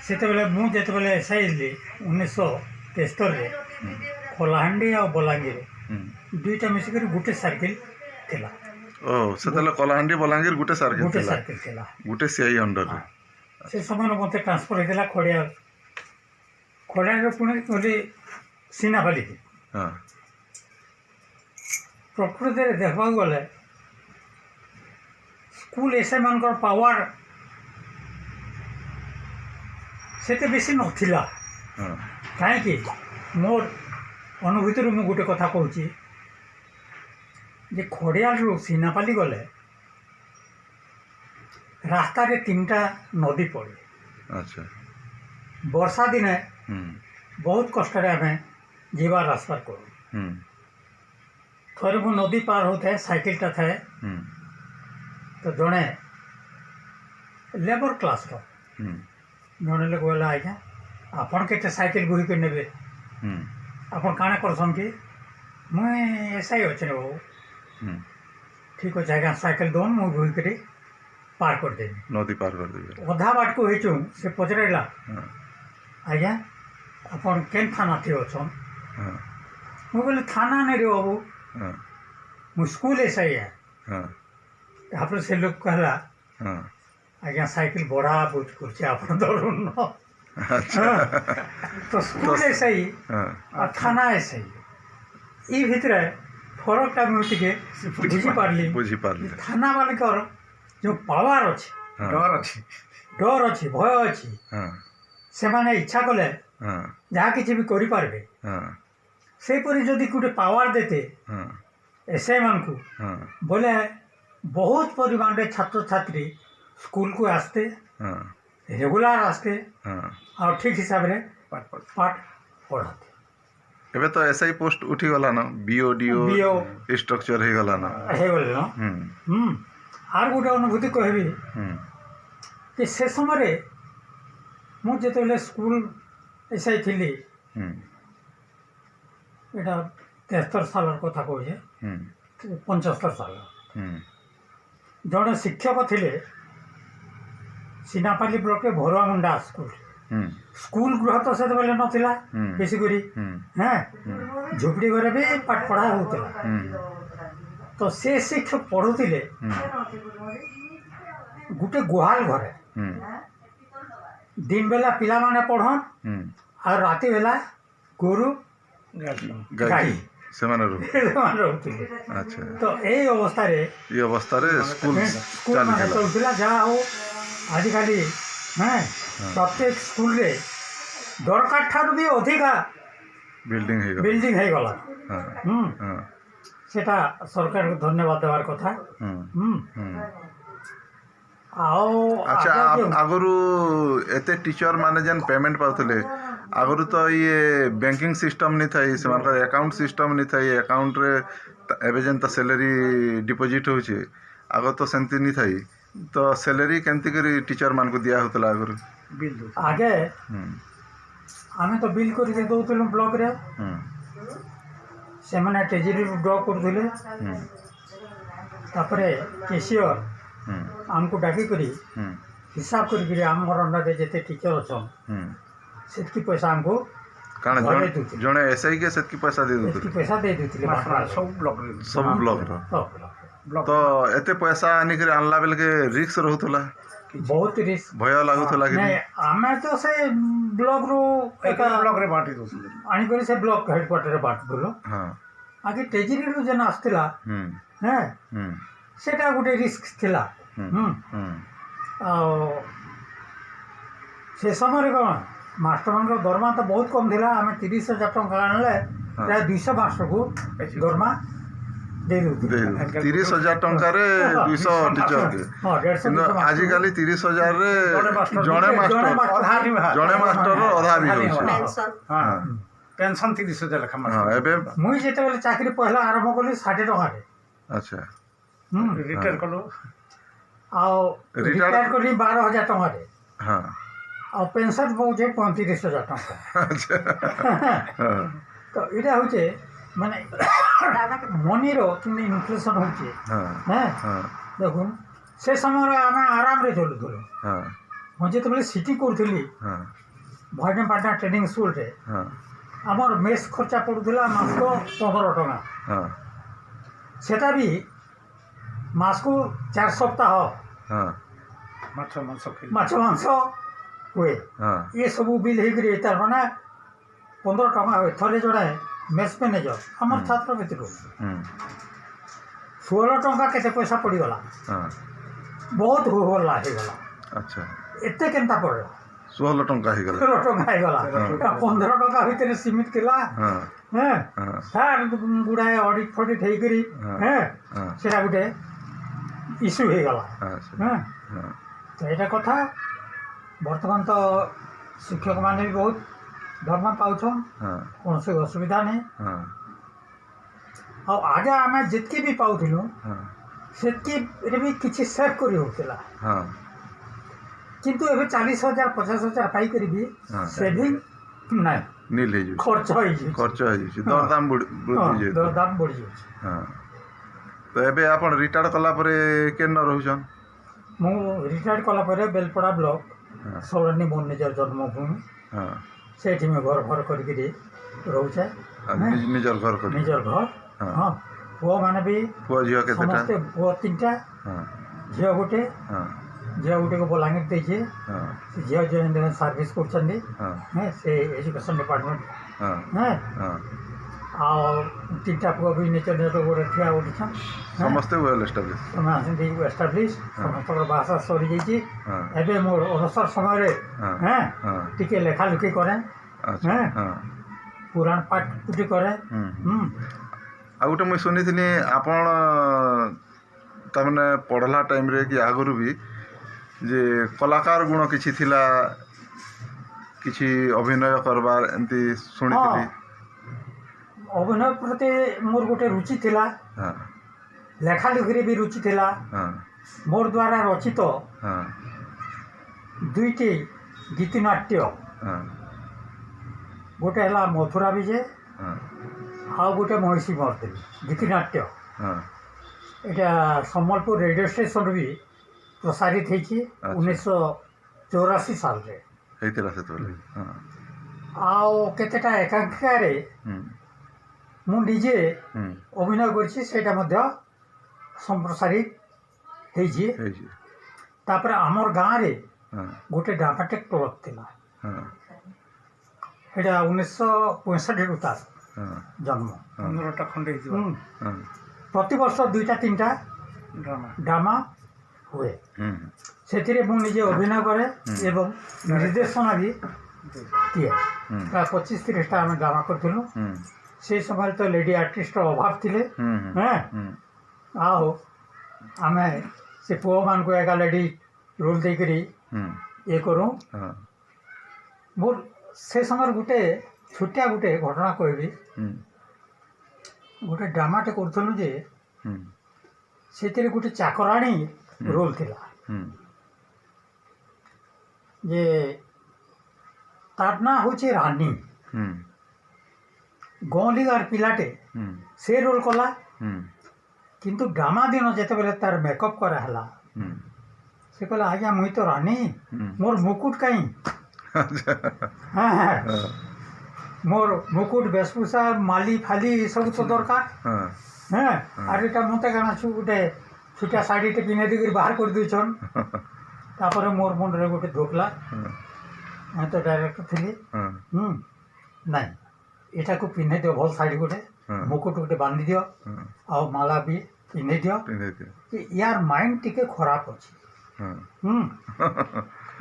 सेतबेले मु जेतबेले एसआई ली 1973 रे कलाहांडी और बलांगीर दुईटा मिसिक गोटे सर्किल थिला। ओ सेतले कलाहांडी बलांगीर गोटे सर्किल थिला गोटे सीआई अंडर रे से समय मते ट्रांसफर हेला खड़ियार पुणी गली सीनापाली हां प्रकृति रे देखबा गले स्कूल एसआई मानकर पावर सेते बेसी नथिला काहे कि मोर अनुभूति मु गोटे कथा कहूँ जे खड़ियाल सीनापाली गले रास्ता रे 3टा नदी पड़े। अच्छा वर्षा दिने बहुत कष्ट आम जीवा रास्ता करूँ थोड़े मु नदी पार होता है साइकिलटा थाए तो जड़े लेबर क्लास जड़े लोग बोला आज्ञा आपन के साइकिल बुही के नेबे आपन काणे करसन कि मुई एसआई अच्छे बाबू ठीक अच्छे आज्ञा साइकिल दोन मुई बुही कर पार कर देवी नदी पार कर देवी अधा बाट को हेचु से पचरेला आज्ञा आपन केन थाना थी अच्छन मुई बोले थाना नहीं रे बाबू मु स्कूल एसआई है आप से लोग कहला आज्ञा साइकिल बड़ा बुझ कर आप धरुन तो स्कूल एसआई और थाना एसआई ई भितर फरकटा मुझे बुझी पारली थाना मालिकर जो पावर अच्छे डर अच्छे भय अच्छी से माने इच्छा कले जहाँ किसी भी करि पारबे सेपरी जदि गोटे पावर देते एसआई मान को बोले बहुत परिमाण रे छात्र छात्री स्कूल को आसते रेगुलर आसते और ठीक हिसाब रे पाठ पढ़ाते। एबे तो एसआई पोस्ट उठी गला ना बीओ स्ट्रक्चर हे गला ना आर गोटे अनुभूति कहबी कि से समय मु जेतेबेले स्कूल एसआई थिली एटा 73 साल कथा कहे 75 साल जड़े शिक्षक थिले सीनापाली ब्लॉक के भरुआ मुंडा स्कूल गृह तो से बेले नथिला बेसी करी हैं झुपड़ी घरे भी पाठ पढ़ा होता तो से शिक्षक पढ़ुतिले गुटे गुहाल घरे दिन बेला पिला माने पढ़न और राति बेला गोरु गाई ସେମାନେ ସେମାନେ ରହୁଥିଲେ। ଆଚ୍ଛା ତ ଏଇ ଅବସ୍ଥାରେ ଏ ଅବସ୍ଥାରେ ସ୍କୁଲ ସ୍କୁଲ ମାନେ ଚାଲିଥିଲା ଚଳୁଥିଲା। ଯାହା ହଉ ଆଜିକାଲି ପ୍ରତ୍ୟେକ ସ୍କୁଲରେ ଦରକାର ଠାରୁ ବି ଅଧିକା ବିଲ୍ଡିଂ ହେଇଗଲା ବିଲ୍ଡିଂ ହେଇଗଲା। ହଁ ହୁଁ ହଁ ସେଟା ସରକାରକୁ ଧନ୍ୟବାଦ ଦେବାର କଥା। ହୁଁ ହୁଁ ହୁଁ ଆଉ ଆଚ୍ଛା ଆଗା ଯେଉଁ ଆଗରୁ ଏତେ ଟିଚର ମାନେ ଯେନ୍ ପେମେଣ୍ଟ ପାଉଥିଲେ ଆଗରୁ ତ ଇଏ ବ୍ୟାଙ୍କିଂ ସିଷ୍ଟମ୍ ନି ଥାଇ ସେମାନଙ୍କର ଆକାଉଣ୍ଟ ସିଷ୍ଟମ୍ ନି ଥାଇ ଆକାଉଣ୍ଟରେ ଏବେ ଯେନ୍ ତ ସାଲାରୀ ଡିପୋଜିଟ୍ ହେଉଛି ଆଗ ତ ସେମିତି ନି ଥାଇ ତ ସାଲାରୀ କେମିତି କରି ଟିଚର ମାନଙ୍କୁ ଦିଆ ହେଉଥିଲା ଆଗରୁ ଆଗେ ହୁଁ ଆମେ ତ ବିଲ୍ କରିକି ଦେଉଥିଲୁ ବ୍ଲକରେ। ହୁଁ ସେମାନେ ଟ୍ରେଜେରୀରୁ ଡ୍ର କରୁଥିଲେ। ହୁଁ ତାପରେ କେସିଓର ହୁଁ ଆମକୁ ଡାକିକରି ହୁଁ ହିସାବ କରିକିରି ଆମର ଅଣ୍ଡରରେ ଯେତେ ଟିଚର ଅଛନ୍ ହୁଁ ସେତିକି ପଇସା ଆମକୁ କାଣା ଘରେ ଦଉଥିଲେ। ଜଣେ ଏସ୍ଆଇ କେ ସେତିକି ପଇସା ଦେଇ ସେତିକି ଦେଉଥିଲେ ପଇସା ଦେଇ ଦେଉଥିଲେ ସବୁ ବ୍ଲକରେ ସବୁ ବ୍ଲକର ସବୁ। ତ ଏତେ ପଇସା ଆନିକରି ଆଣିଲା ବେଲକେ ରିକ୍ସ ରହୁଥିଲା ବହୁତ ରିସ୍କ। ଭୟ ଲାଗୁଥିଲା କି ନାଇଁ ଆମେ ତ ସେ ବ୍ଲକରୁ ଏକା ବ୍ଲକରେ ବାଣ୍ଟି ଦେଉଥିଲେ। ଆଣିକରି ସେ ବ୍ଲକ ହେଡ଼କ୍ୱାର୍ଟରରେ ବାଣ୍ଟୁଥିଲୁ। ହଁ ଆଗେ ଟ୍ରେଜେରୀରୁ ଯେନ୍ ଆସୁଥିଲା ହୁଁ ହୁଁ ସେଟା ଗୋଟେ ରିସ୍କ ଥିଲା। ହୁଁ ହୁଁ ହୁଁ ଆଉ ସେ ସମୟରେ କ'ଣ ମାଷ୍ଟରମାନଙ୍କର ଦରମା ତ ବହୁତ କମ୍ ଥିଲା। ଆମେ 30,000 ଟଙ୍କା ଆଣିଲେ ପ୍ରାୟ 200 ମାଷ୍ଟରକୁ ଦରମା ଦେଇ ଦେଉଥିଲେ। 30,000 ଟଙ୍କାରେ 200 ଟିଚରକେ ହଁ 150 କିନ୍ତୁ 200 ଆଜିକାଲି 30,000ରେ ଜଣେ ମାଷ୍ଟର ଜଣେ ମାଷ୍ଟର ଜଣେ ମାଷ୍ଟରର ଅଧା ବି ହେଉଛି ପେନସନ୍ 30,000 ଲେଖା ହଁ ଏବେ ମୁଇଁ ଯେତେବେଳେ ଚାକିରି ପହିଲା ଆରମ୍ଭ କଲି 60 ଟଙ୍କାରେ। ଆଚ୍ଛା ରିଟାୟାର କଲୁ। ଆଉ Retired- ରିଟାୟାର କଲି 12,000 ଟଙ୍କାରେ। ହଁ ଆଉ ପେନସନ୍ ପାଉଛେ 35,000 ଟଙ୍କା। ଆଚ୍ଛା ହଁ ତ ଏଇଟା ହଉଛେ ମାନେ ମନିର କେମିତି ଇନଫ୍ଲେସନ୍ ହଉଛେ। ହଁ হ্যাঁ ହଁ দেখুন সে সময় আমি আরামে চলুଥିଲୁ। ହଁ ମୁଁ ଯେତେବେଳେ ସିଟି କରୁଥିଲି ହଁ ଭବାନୀପାଟଣା ଟ୍ରେନିଂ ସ୍କୁଲରେ ହଁ ଆମର ମେସ୍ ଖର୍ଚ୍ଚା ପଡ଼ୁଥିଲା ମାସକୁ 15 ଟଙ୍କା। ହଁ ସେଟା ବି ମାସକୁ 4 ସପ୍ତାହ ହଁ ମାଛ ମାଂସ ଖାଇ ମାଛ ମାଂସ ହୁଏ। ହଁ ଏସବୁ ବିଲ୍ ହେଇକରି ତାର ମାନେ 15 ଟଙ୍କା ହୁଏ। ଥରେ ଜଣେ ମେସ୍ ମ୍ୟାନେଜର ଆମର ଛାତ୍ର ଭିତରୁ ହୁଁ 16 ଟଙ୍କା କେତେ ପଇସା ପଡ଼ିଗଲା। ହଁ ବହୁତ ହୋହଲ୍ଲା ହେଇଗଲା। ଆଚ୍ଛା ଏତେ କେନ୍ତା ପଡ଼ିଲା 16 ଟଙ୍କା ହେଇଗଲା 16 ଟଙ୍କା ହେଇଗଲା। 15 ଟଙ୍କା ଭିତରେ ସୀମିତ ଥିଲା। ହଁ হ্যাঁ ହଁ ସାର୍ ଗୁଡ଼ାଏ ଅଡ଼ିଟ୍ ଫଡ଼ିଟ୍ ହେଇକରି হ্যাঁ ହଁ ସେଟା ଗୋଟେ ଇସ୍ୟୁ ହେଇଗଲା। ଆଚ୍ଛା হ্যাঁ ହଁ ତ ଏଇଟା କଥା। ବର୍ତ୍ତମାନ ତ ଶିକ୍ଷକମାନେ ବି ବହୁତ ଦରମା ପାଉଛନ୍। ହଁ କୌଣସି ଅସୁବିଧା ନାହିଁ। ହଁ ଆଉ ଆଗେ ଆମେ ଯେତିକି ବି ପାଉଥିଲୁ ହଁ ସେତିକିରେ ବି କିଛି ସେଭ୍ କରି ହେଉଥିଲା। ହଁ କିନ୍ତୁ ଏବେ 40,000 50,000 ପାଇକରି ବି ହଁ ସେଭିଂ ନାହିଁ, ନିଲ୍ ହେଇଯାଉଛି ଖର୍ଚ୍ଚ ହେଇଯାଉଛି। ଖର୍ଚ୍ଚ ହେଇଯାଉଛି ଦରଦାମ ବୃଦ୍ଧି ହଁ ଯେହେତୁ ଦରଦାମ ବଢ଼ିଯାଉଛି। ହଁ ତ ଏବେ ଆପଣ ରିଟାୟାର୍ଡ କଲା ପରେ କେନ୍ ରହୁଛନ୍ ମୁଁ ରିଟାୟାର୍ଡ କଲା ପରେ ବେଲପଡ଼ା ବ୍ଲକ ହଁ ସୋଲାନୀ ମୋର ନିଜର ଜନ୍ମଭୂମି। ହଁ ସେଇଠି ମୁଁ ଘର ଘର କରିକିରି ରହୁଛେ। ନିଜର ଘର କରି ନିଜର ଘର। ହଁ। ହଁ ପୁଅମାନେ ବି ପୁଅ ଝିଅ କେତେଟା ସମସ୍ତେ ପୁଅ 3ଟା ହଁ ଝିଅ ଗୋଟେ। ହଁ ଝିଅ ଗୋଟେକୁ ବଲାଙ୍ଗୀର ଦେଇଛି। ହଁ ସେ ଝିଅ ଯେଉଁ ସର୍ଭିସ୍ କରୁଛନ୍ତି ହଁ ସେ ଏଜୁକେସନ୍ ଡିପାର୍ଟମେଣ୍ଟ। ହଁ ହଁ ହଁ ଆଉ 3ଟା ପୁଅ ବି ନିଜ ନିଜ ଗୋଟେ ଠିଆ ଉଠିଛନ୍। ସମସ୍ତେ ୱେଲ୍ ଏଷ୍ଟାବ୍ଲିଶ୍ ସେମାନେ ଆସନ୍ତି ଏଷ୍ଟାବ୍ଲିଶ୍। ସମସ୍ତଙ୍କର ବାହାସାହା ସରିଯାଇଛି। ହଁ ଏବେ ମୋର ଅବସର ସମୟରେ ହଁ ହଁ ହଁ ଟିକେ ଲେଖାଲେଖି କରେ। ଆଚ୍ଛା ହଁ ହଁ ପୁରାଣ ପାଠ ପୁଠି କରେ। ହୁଁ ଆଉ ଗୋଟେ ମୁଇଁ ଶୁଣିଥିଲି ଆପଣ ତାମାନେ ପଢ଼ଲା ଟାଇମ୍ରେ କି ଆଗରୁ ବି ଯେ କଳାକାର ଗୁଣ କିଛି ଥିଲା କିଛି ଅଭିନୟ କରବାର ଏମିତି ଶୁଣିଥିଲି। ଅଭିନୟ ପ୍ରତି ମୋର ଗୋଟେ ରୁଚି ଥିଲା। ହଁ ଲେଖାଲେଖିରେ ବି ରୁଚି ଥିଲା। ହଁ ମୋର ଦ୍ୱାରା ରଚିତ ହଁ 2ଟି ଗୀତିନାଟ୍ୟ, ହଁ ଗୋଟେ ହେଲା ମଥୁରା ବିଜେ ହଁ ଆଉ ଗୋଟେ ମହିଷୀ ମର୍ଦ୍ଦିନୀ ଗୀତିନାଟ୍ୟ। ହଁ এটা ସମ୍ବଲପୁର ରେଡ଼ିଓ ଷ୍ଟେସନ୍ ବି ପ୍ରସାରିତ ହେଇଛି ଆଚ୍ଛା। 1984 ସାଲରେ। ହେଇଥିଲା ସେତେବେଳେ ହଁ ଆଉ କେତେଟା ଏକାଙ୍କିକାରେ ହୁଁ ମୁଁ ନିଜେ ହୁଁ ଅଭିନୟ କରିଛି, ସେଇଟା ମଧ୍ୟ ସମ୍ପ୍ରସାରିତ ହେଇଛି। ହେଇଛି ତାପରେ ଆମର ଗାଁରେ ହଁ ଗୋଟେ ଡ୍ରାମାଟିକ୍ କ୍ଲବ୍ ଥିଲା। ହଁ ସେଇଟା 1965ରୁ ତାର ହଁ ଜନ୍ମ। 15ଟା ଖଣ୍ଡେ ହେଇଯିବ ହଁ ପ୍ରତି ବର୍ଷ 2ଟା 3ଟା ଡ୍ରାମା। ଡ୍ରାମା ହୁଏ। ହୁଁ ସେଥିରେ ମୁଁ ନିଜେ ଅଭିନୟ କରେ ଏବଂ ନିର୍ଦ୍ଦେଶନା ବି ଦିଏ। ପ୍ରାୟ 25-30ଟା ଆମେ ଡ୍ରାମା କରିଥିଲୁ। ହୁଁ ସେ ସମୟରେ ତ ଲେଡି ଆର୍ଟିଷ୍ଟର ଅଭାବ ଥିଲେ। ହୁଁ ହୁଁ ହେଁ ହୁଁ ଆଉ ଆମେ ସେ ପୁଅମାନଙ୍କୁ ଏକା ଲେଡି ରୋଲ୍ ଦେଇକରି ହୁଁ ଇଏ କରୁ। ହଁ ମୋର ସେ ସମୟରେ ଗୋଟେ ଛୋଟିଆ ଗୋଟେ ଘଟଣା କହିବି। ହୁଁ ଗୋଟେ ଡ୍ରାମାଟେ କରୁଥିଲୁ ଯେ ହୁଁ ସେଥିରେ ଗୋଟେ ଚାକରାଣୀ ରୋଲ୍ ଥିଲା ହୁଁ ଯେ ତାର ନାଁ ହେଉଛି ରାନୀ। ହୁଁ ଗଁଲିଗାର ପିଲାଟେ ହୁଁ ସେ ରୋଲ୍ କଲା। ହୁଁ କିନ୍ତୁ ଡ୍ରାମା ଦିନ ଯେତେବେଳେ ତାର ମେକଅପ୍ କରାହେଲା ହୁଁ ସେ କହିଲା ଆଜ୍ଞା ମୁଇଁ ତ ରାନୀ ହୁଁ ମୋର ମୁକୁଟ କାହିଁ? ଆଚ୍ଛା ହଁ ହଁ ହଁ ମୋର ମୁକୁଟ ବେଶଭୂଷା ମାଲି ଫାଲି ଏସବୁ ତ ଦରକାର। ହଁ হ্যাঁ আর এটা মতে কেন গোটে ছুটিয়া শাড়িଟେ পিঁধেଇ ଦେଇକରି ବାହାର କରିଦେଇଛନ୍। ତାପରେ ମୋର ମୁଣ୍ଡରେ ଗୋଟେ ଢୋକଲା। ମୁଁ ତ ଡାଇରେକ୍ଟର ଥିଲି। ନାଇଁ ଏଟାକୁ ପିନ୍ଧେଇ ଦିଅ ଭଲ ଶାଢ଼ୀ ଗୋଟେ, ମୁକୁଟ ଗୋଟେ ବାନ୍ଧି ଦିଅ ଆଉ ମାଲା ବି ପିନ୍ଧେଇ ଦିଅ। କି ୟାର ମାଇଣ୍ଡ ଟିକେ ଖରାପ ଅଛି।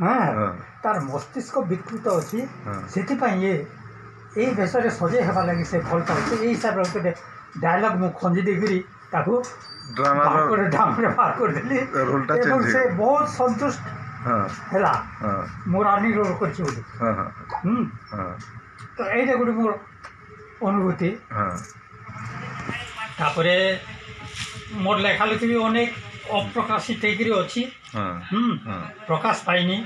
ହଁ ତାର ମସ୍ତିଷ୍କ ବିକୃତ ଅଛି। ସେଥିପାଇଁ ଏଇ ବେଶରେ ସଜେଇ ହେବା ଲାଗି ସେ ଭଲ ପାଉଛି। ଏଇ ହିସାବରେ ଗୋଟେ ଡାଇଲଗ୍ ମୁଁ ଖଞ୍ଜି ଦେଇକରି ତାକୁ ଡ୍ରାମାରେ ବାହାର କରିଦେଲି ଏବଂ ସେ ବହୁତ ସନ୍ତୁଷ୍ଟ ହେଲା ମୁଁ ରାନୀ ରୋଲ୍ କରିଛି ବୋଲି। ତ ଏଇଟା ଗୋଟେ ମୋର ଅନୁଭୂତି। ତାପରେ ମୋର ଲେଖାଲେଖି ବି ଅନେକ ଅପ୍ରକାଶିତ ହେଇକରି ଅଛି। ପ୍ରକାଶ ପାଇନି।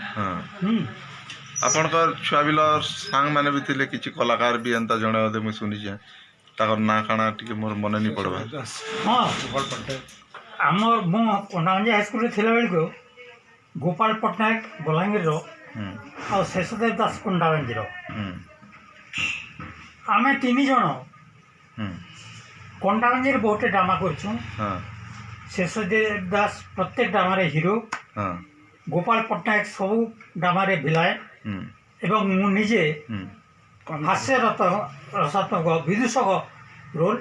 ଆପଣଙ୍କର ଛୁଆ ବିଲର ସାଙ୍ଗମାନେ ବି ଥିଲେ କିଛି କଳାକାର ବି ଏନ୍ତା ଜଣେ ଅଧେ ମୁଇଁ ଶୁଣିଛେ ତାଙ୍କର ନାଁ କାଣା ଟିକେ ମୋର ମନେ ନି ପଡ଼ବା। ହଁ ଆମର ମୁଁ କଣ୍ଡାଗଞ୍ଜି ହାଇସ୍କୁଲରେ ଥିଲାବେଳକୁ ଗୋପାଳ ପଟ୍ଟନାୟକ ବଲାଙ୍ଗୀରର ଆଉ ଶେଷଦେବ ଦାସ କଣ୍ଡାଗଞ୍ଜିର ଆମେ 3 ଜଣ କଣ୍ଡାଗଞ୍ଜିରେ ବହୁତ ଡ୍ରାମା କରିଛୁ। ଶେଷଦେବ ଦାସ ପ୍ରତ୍ୟେକ ଡ୍ରାମାରେ ହିରୋ, ଗୋପାଳ ପଟ୍ଟନାୟକ ସବୁ ଡ୍ରାମାରେ ଭିଲାଏ ଏବଂ ମୁଁ ନିଜେ ହାସ୍ୟରସାତ୍ମକ ବିଦୂଷକ ରୋଲ୍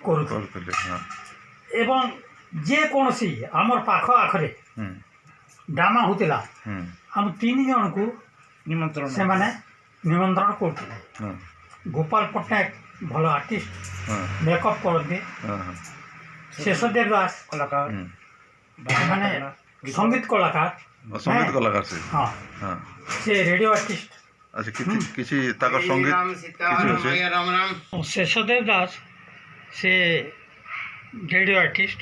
କରୁଥିଲି। ଏବଂ ଯେକୌଣସି ଆମର ପାଖ ଆଖରେ ଡ୍ରାମା ହେଉଥିଲା ଆମ 3 ଜଣଙ୍କୁ ସେମାନେ ନିମନ୍ତ୍ରଣ କରୁଥିଲେ। ଗୋପାଳ ପଟ୍ଟନାୟକ ଭଲ ଆର୍ଟିଷ୍ଟ, ମେକଅପ୍ କରନ୍ତି। ଶେଷଦେବ ଦାସ କଳାକାର ମାନେ ସଙ୍ଗୀତ କଳାକାର। ସଙ୍ଗୀତ କଳାକାର ସେ ହଁ ସେ ରେଡ଼ିଓ ଆର୍ଟିଷ୍ଟ। ଆଚ୍ଛା କିଛି ତାଙ୍କର ସଙ୍ଗୀତ କିଛି ଅଛି। ଶେଷଦେବ ଦାସ ସେ ରେଡ଼ିଓ ଆର୍ଟିଷ୍ଟ।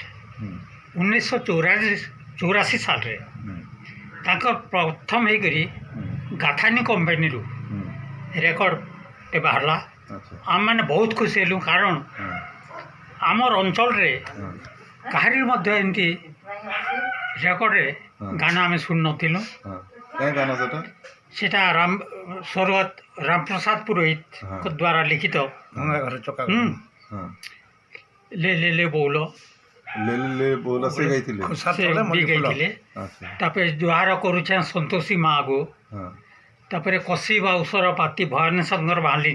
1984 ସାଲରେ ତାଙ୍କର ପ୍ରଥମ ହେଇକରି ଗାଥାନୀ କମ୍ପାନୀରୁ ରେକର୍ଡ଼ଟେ ବାହାରିଲା। ଆମେମାନେ ବହୁତ ଖୁସି ହେଲୁ କାରଣ ଆମର ଅଞ୍ଚଳରେ କାହାରି ମଧ୍ୟ ଏମିତି ରେକର୍ଡ଼ରେ ଗାନ ଆମେ ଶୁଣିନଥିଲୁ। ସେଟା ସ୍ୱର୍ଗତ ରାମପ୍ରସାଦ ପୁରୋହିତଙ୍କ ଦ୍ୱାରା ଲିଖିତ ଲେ ଲେ ଲେ ବଉଲ ସେ ଗାଇଥିଲେ। ବି ଗାଇଥିଲେ। ତାପରେ ଜୁହାର କରୁଛେ ସନ୍ତୋଷୀ ମାଆଗୋ, ତାପରେ କଷି ବାଉସର ପାତି ଭବାନୀ ଶଙ୍କର ବାହାଲି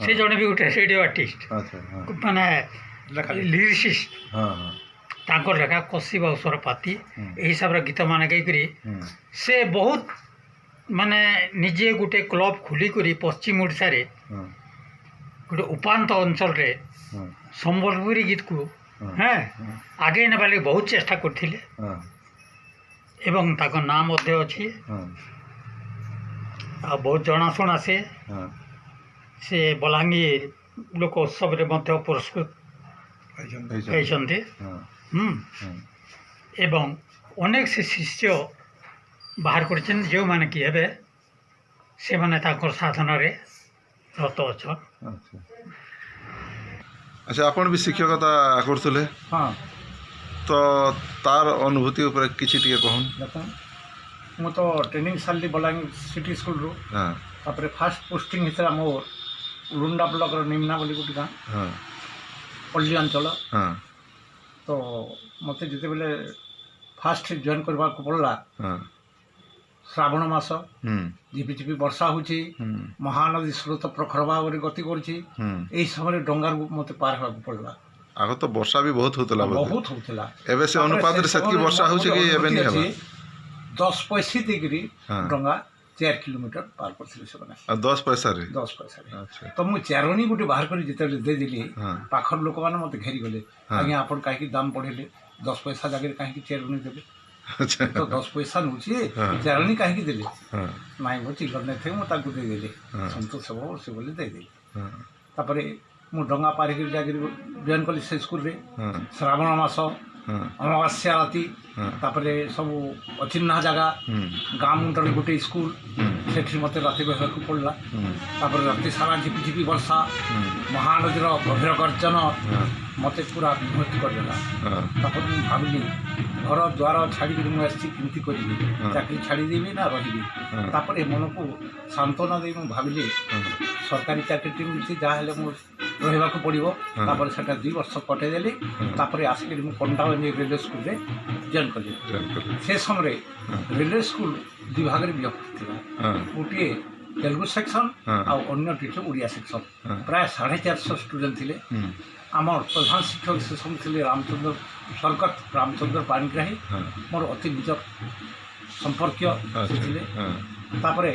ସେ ଜଣେ ବି ଗୋଟେ ରେଡ଼ିଓ ଆର୍ଟିଷ୍ଟ ମାନେ ଲିରିସିଷ୍ଟ। ତାଙ୍କର ଲେଖା କଷି ବାଉସର ପାତି ଏହି ହିସାବରେ ଗୀତମାନେ ଗାଇକରି ସେ ବହୁତ ମାନେ ନିଜେ ଗୋଟେ କ୍ଲବ୍ ଖୋଲିକରି ପଶ୍ଚିମ ଓଡ଼ିଶାରେ ଗୋଟେ ଉପାନ୍ତ ଅଞ୍ଚଳରେ ସମ୍ବଲପୁରୀ ଗୀତକୁ ଆଗେଇ ନେବା ଲାଗି ବହୁତ ଚେଷ୍ଟା କରିଥିଲେ ଏବଂ ତାଙ୍କ ନାଁ ମଧ୍ୟ ଅଛି ଆଉ ବହୁତ ଜଣାଶୁଣା। ସେ ବଲାଙ୍ଗୀର ଲୋକ ଉତ୍ସବରେ ମଧ୍ୟ ପୁରସ୍କୃତ ହେଇଛନ୍ତି ଏବଂ ଅନେକ ସେ ଶିଷ୍ୟ ବାହାର କରିଛନ୍ତି ଯେଉଁମାନେ କି ଏବେ ସେମାନେ ତାଙ୍କର ସାଧନାରେ ରତ ଅଛନ୍। ଆଚ୍ଛା ଆପଣ ବି ଶିକ୍ଷକତା କରୁଥିଲେ ତ ତାର ଅନୁଭୂତି ଉପରେ କିଛି ଟିକେ କହନ୍। ଦେଖୁନ୍ ମୁଁ ତ ଟ୍ରେନିଂ ସାରିଲି ବଲାଙ୍ଗୀର ସିଟି ସ୍କୁଲରୁ। ତାପରେ ଫାଷ୍ଟ ପୋଷ୍ଟିଂ ହେଇଥିଲା ମୋର ଉଲୁଣ୍ଡା ବ୍ଲକର ନିମ୍ନା ବୋଲି ଗୋଟେ ଗାଁ ପଲ୍ଲୀ ଅଞ୍ଚଳ। ତ ମୋତେ ଯେତେବେଳେ ଫାଷ୍ଟ ଜଏନ୍ କରିବାକୁ ପଡ଼ିଲା ଶ୍ରାବଣ ମାସ ହୁଁ ଝିପିଝିପି ବର୍ଷା ହେଉଛି, ହୁଁ ମହାନଦୀ ସ୍ରୋତ ପ୍ରଖର ଭାବରେ ଗତି କରୁଛି। ହୁଁ ଏହି ସମୟରେ ଡଙ୍ଗାରୁ ମୋତେ ପାର ହେବାକୁ ପଡ଼ିଲା। ଆଗ ତ ବର୍ଷା ବି ବହୁତ ହଉଥିଲା ବୋଧେ। ବହୁତ ହେଉଥିଲା। ଏବେ ସେ ଅନୁପାତରେ ସେତିକି ବର୍ଷା ହଉଛି କି ଏବେ ନି ହେବା? 10 ପଇସା ଦେଇକିରି ହଁ। ଡଙ୍ଗା 4 କିଲୋମିଟର ପାର କରିଥିଲେ ସେମାନେ। ଆଉ 10 ପଇସାରେ? 10 ପଇସାରେ। ଆଚ୍ଛା। ତ ମୁଁ ଚାରଣୀ ଗୋଟେ ବାହାର କରି ଯେତେବେଳେ ଦେଇଦେଲି, ହଁ। ପାଖର ଲୋକମାନେ ମୋତେ ଘେରିଗଲେ, ହଁ। ଆଜ୍ଞା ଆପଣ କାହିଁକି ଦାମ ବଢ଼େଇଲେ? 10 ପଇସା ଜାଗାରେ କାହିଁକି ଚାରଣୀ ଦେଲେ? ଆଚ୍ଛା। ତ 10 ପଇସା ନେଉଛି, ହଁ। ଚାରଣୀ କାହିଁକି ଦେଲେ? ହଁ ନାଇଁ ମୋ ଚିଲର ନେଇଥାଏ, ମୁଁ ତାକୁ ଦେଇଦେଲି। ହଁ। ସନ୍ତୋଷ ହେବ ସେ ବୋଲି ଦେଇଦେଲି। ହଁ ତାପରେ ମୁଁ ଡଙ୍ଗା ପାରିକିରି ଯାଇକିରି ଜଏନ୍ କଲି ସେ ସ୍କୁଲରେ। ହଁ ଶ୍ରାବଣ ମାସ, ହଁ ଅମାବାସ୍ୟା ରାତି, ହଁ ତାପରେ ସବୁ ଅଚିହ୍ନା ଜାଗା, ହୁଁ ଗାଁ ମୁଣ୍ଡରେ ଗୋଟେ ସ୍କୁଲ, ହୁଁ ସେଠି ମୋତେ ରାତି ରହିବାକୁ ପଡ଼ିଲା। ହୁଁ ତାପରେ ରାତି ସାରା ଝିପିଝିପି ବର୍ଷା, ହୁଁ ମହାନଦୀର ଗଭୀର ଗର୍ଜନ ହଁ ମୋତେ ପୁରା ବିଭକ୍ତ କରିଦେଲା। ହଁ ତାପରେ ମୁଁ ଭାବିଲି ଘର ଦ୍ୱାର ଛାଡ଼ିକିରି ମୁଁ ଆସିଛି, କେମିତି କରିବି? ହଁ। ଚାକିରି ଛାଡ଼ିଦେବି ନା ରହିବି? ହଁ। ତାପରେ ମନକୁ ସାନ୍ତ୍ୱନା ଦେଇ ମୁଁ ଭାବିଲି ହଁ ସରକାରୀ ଚାକିରିଟି ମିଳିଛି, ଯାହାହେଲେ ମୁଁ ରହିବାକୁ ପଡ଼ିବ। ହଁ। ତାପରେ ସେଟା 2 ବର୍ଷ କଟେଇଦେଲି। ହଁ। ତାପରେ ଆସିକିରି ମୁଁ କଣ୍ଟାବନୀ ରେଲୱେ ସ୍କୁଲରେ ଜଏନ୍ କଲି। ଜଏନ୍ କଲେ। ସେ ସମୟରେ ହଁ। ରେଲୱେ ସ୍କୁଲ 2 ଭାଗରେ ବିଭକ୍ତ ଥିଲା। ହଁ ଗୋଟିଏ ତେଲୁଗୁ ସେକ୍ସନ୍ ହଁ। ଆଉ ଅନ୍ୟଟି ଥିଲା ଓଡ଼ିଆ ସେକ୍ସନ୍। ହଁ। ପ୍ରାୟ 450 ଷ୍ଟୁଡେଣ୍ଟ ଥିଲେ। ହୁଁ আমার প্রধান শিক্ষক সে সময় ଥିଲେ রামচন্দ্র স্বর্গত রামচন্দ্র পাଣିଗ୍ରାହୀ। ହଁ ମୋର ଅତି ନିଜ ସମ୍ପର୍କୀୟ ସେ ଆଚ୍ଛା ଥିଲେ। ହଁ ତାପରେ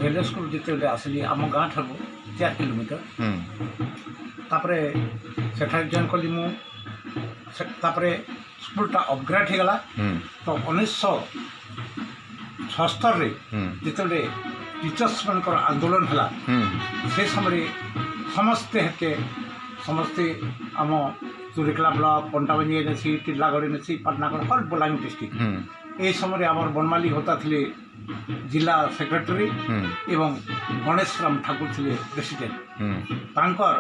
ରେଲୱେ ସ୍କୁଲ ଯେତେବେଳେ ଆସିଲି ଆମ ଗାଁ ଠାରୁ 4 କିଲୋମିଟର, ହୁଁ ତାପରେ ସେଠାରେ ଜଏନ୍ କଲି ମୁଁ। ତାପରେ ସ୍କୁଲଟା ଅପଗ୍ରେଡ୍ ହେଇଗଲା। ହୁଁ ତ 1976ରେ ହୁଁ ଯେତେବେଳେ ଟିଚର୍ସମାନଙ୍କର ଆନ୍ଦୋଳନ ହେଲା, ହୁଁ ସେ ସମୟରେ ସମସ୍ତେ ଆମ ଚୁରିକଲା block, Kantabanji NAC, Tirlagarh NAC, Patnagarh, ହଲ୍ ବଲାଙ୍ଗୀର ଡିଷ୍ଟ୍ରିକ୍ଟ, ହୁଁ এই ସମୟରେ ଆମର ବନମାଲି ହୋତା ଥିଲେ ଜିଲ୍ଲା ସେକ୍ରେଟାରୀ ହୁଁ ଏବଂ ଗଣେଶ ରାମ ଠାକୁର ଥିଲେ ପ୍ରେସିଡେଣ୍ଟ। ହୁଁ ତାଙ୍କର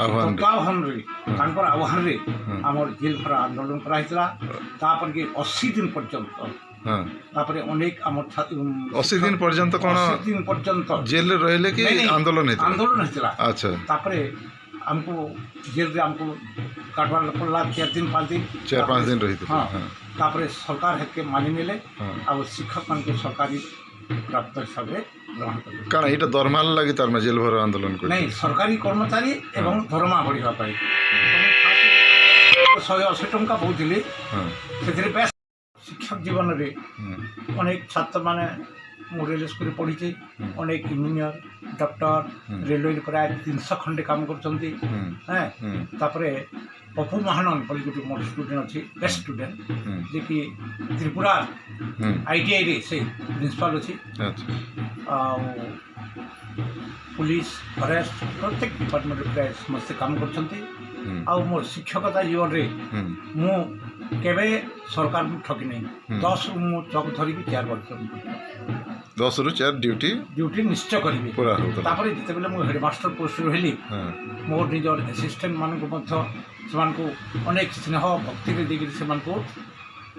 ଆହ୍ୱାନରେ। ତତ୍ତ୍ୱାବଧାନରେ, ତାଙ୍କର ଆହ୍ୱାନରେ ହୁଁ। ଆମର ଜେଲ୍ ଭରା ଆନ୍ଦୋଳନ କରାହେଇଥିଲା। ତାପରେ 80 ଦିନ ପର୍ଯ୍ୟନ୍ତ, ହଁ ତାପରେ ଅନେକ ଆମର 80 ଦିନ ପର୍ଯ୍ୟନ୍ତ କ'ଣ 80 ଦିନ ପର୍ଯ୍ୟନ୍ତ ଜେଲରେ ରହିଲେ କି ନାଇଁ, ନାଇଁ, ଆନ୍ଦୋଳନ ହେଇଥିଲା? ଆନ୍ଦୋଳନ ହେଇଥିଲା। ଆଚ୍ଛା ତାପରେ ଆମକୁ ଜେଲ୍ରେ ଆମକୁ କାଟବାର ପଡ଼ିଲା 4 ଦିନ 5 ଦିନ, 4-5 ଦିନ ରହିଥିଲେ। ହଁ। ହଁ ତାପରେ ସରକାର ହେତକେ ମାନି ନେଲେ ହଁ ଆଉ ଶିକ୍ଷକମାନଙ୍କୁ ସରକାରୀ ପ୍ରାପ୍ତ ହିସାବରେ ଗ୍ରହଣ କଲେ। କାରଣ ଏଇଟା ଦରମାଲ ଲାଗି ତାର ଜେଲ ଭର ଆନ୍ଦୋଳନ କରି? ନାଇଁ, ସରକାରୀ କର୍ମଚାରୀ ଏବଂ ଦରମା ବଢ଼ିବା ପାଇଁ 180 ଟଙ୍କା ପାଉଥିଲି। ହଁ ସେଥିରେ ବେଶ ଶିକ୍ଷକ ଜୀବନରେ ହୁଁ ଅନେକ ଛାତ୍ରମାନେ, ମୁଁ ରେଲୱେ ସ୍କୁଲରେ ପଢ଼ିଛି, ହୁଁ। ଅନେକ ଇଞ୍ଜିନିୟର, ଡକ୍ଟର, ହୁଁ। ରେଲୱେରେ ପ୍ରାୟ 300 ଖଣ୍ଡେ କାମ କରୁଛନ୍ତି। ହୁଁ হ্যাঁ, ହୁଁ তারপরে পপু মহানন বলে গোটে মোর স্টুডেন্ট অছি, বেস্ট স্টুডেন্ট, ହୁଁ যে কি ত্রিপুরা ହୁଁ আইটিআইরে সে প্রিন্সিপাল অছি। ଆଚ୍ଛା পুলিশ, ফরেস্ট, প্রত্যেক ডিপার্টমেন্টে প্রায় সমস্তে কাম করছেন। ହୁଁ ଆଉ ମୋର ଶିକ୍ଷକତା ଜୀବନରେ ହୁଁ ମୁଁ କେବେ ସରକାରଙ୍କୁ ଠକି ନାହିଁ। ହୁଁ। 10ରୁ ମୁଁ ଚକ ଧରିକି 4 ବର୍ଷ 10ରୁ 4 ଡ୍ୟୁଟି ଡ୍ୟୁଟି ନିଶ୍ଚୟ କରିବି। ପୁରା ହେଉଥିଲା। ତାପରେ ଯେତେବେଳେ ମୁଁ ହେଡ଼ମାଷ୍ଟର ପୋଷ୍ଟରେ ରହିଲି, ହଁ ମୋର ନିଜର ଆସିଷ୍ଟାଣ୍ଟମାନଙ୍କୁ ମଧ୍ୟ ସେମାନଙ୍କୁ ଅନେକ ସ୍ନେହ ଭକ୍ତିରେ ଦେଇକରି ସେମାନଙ୍କୁ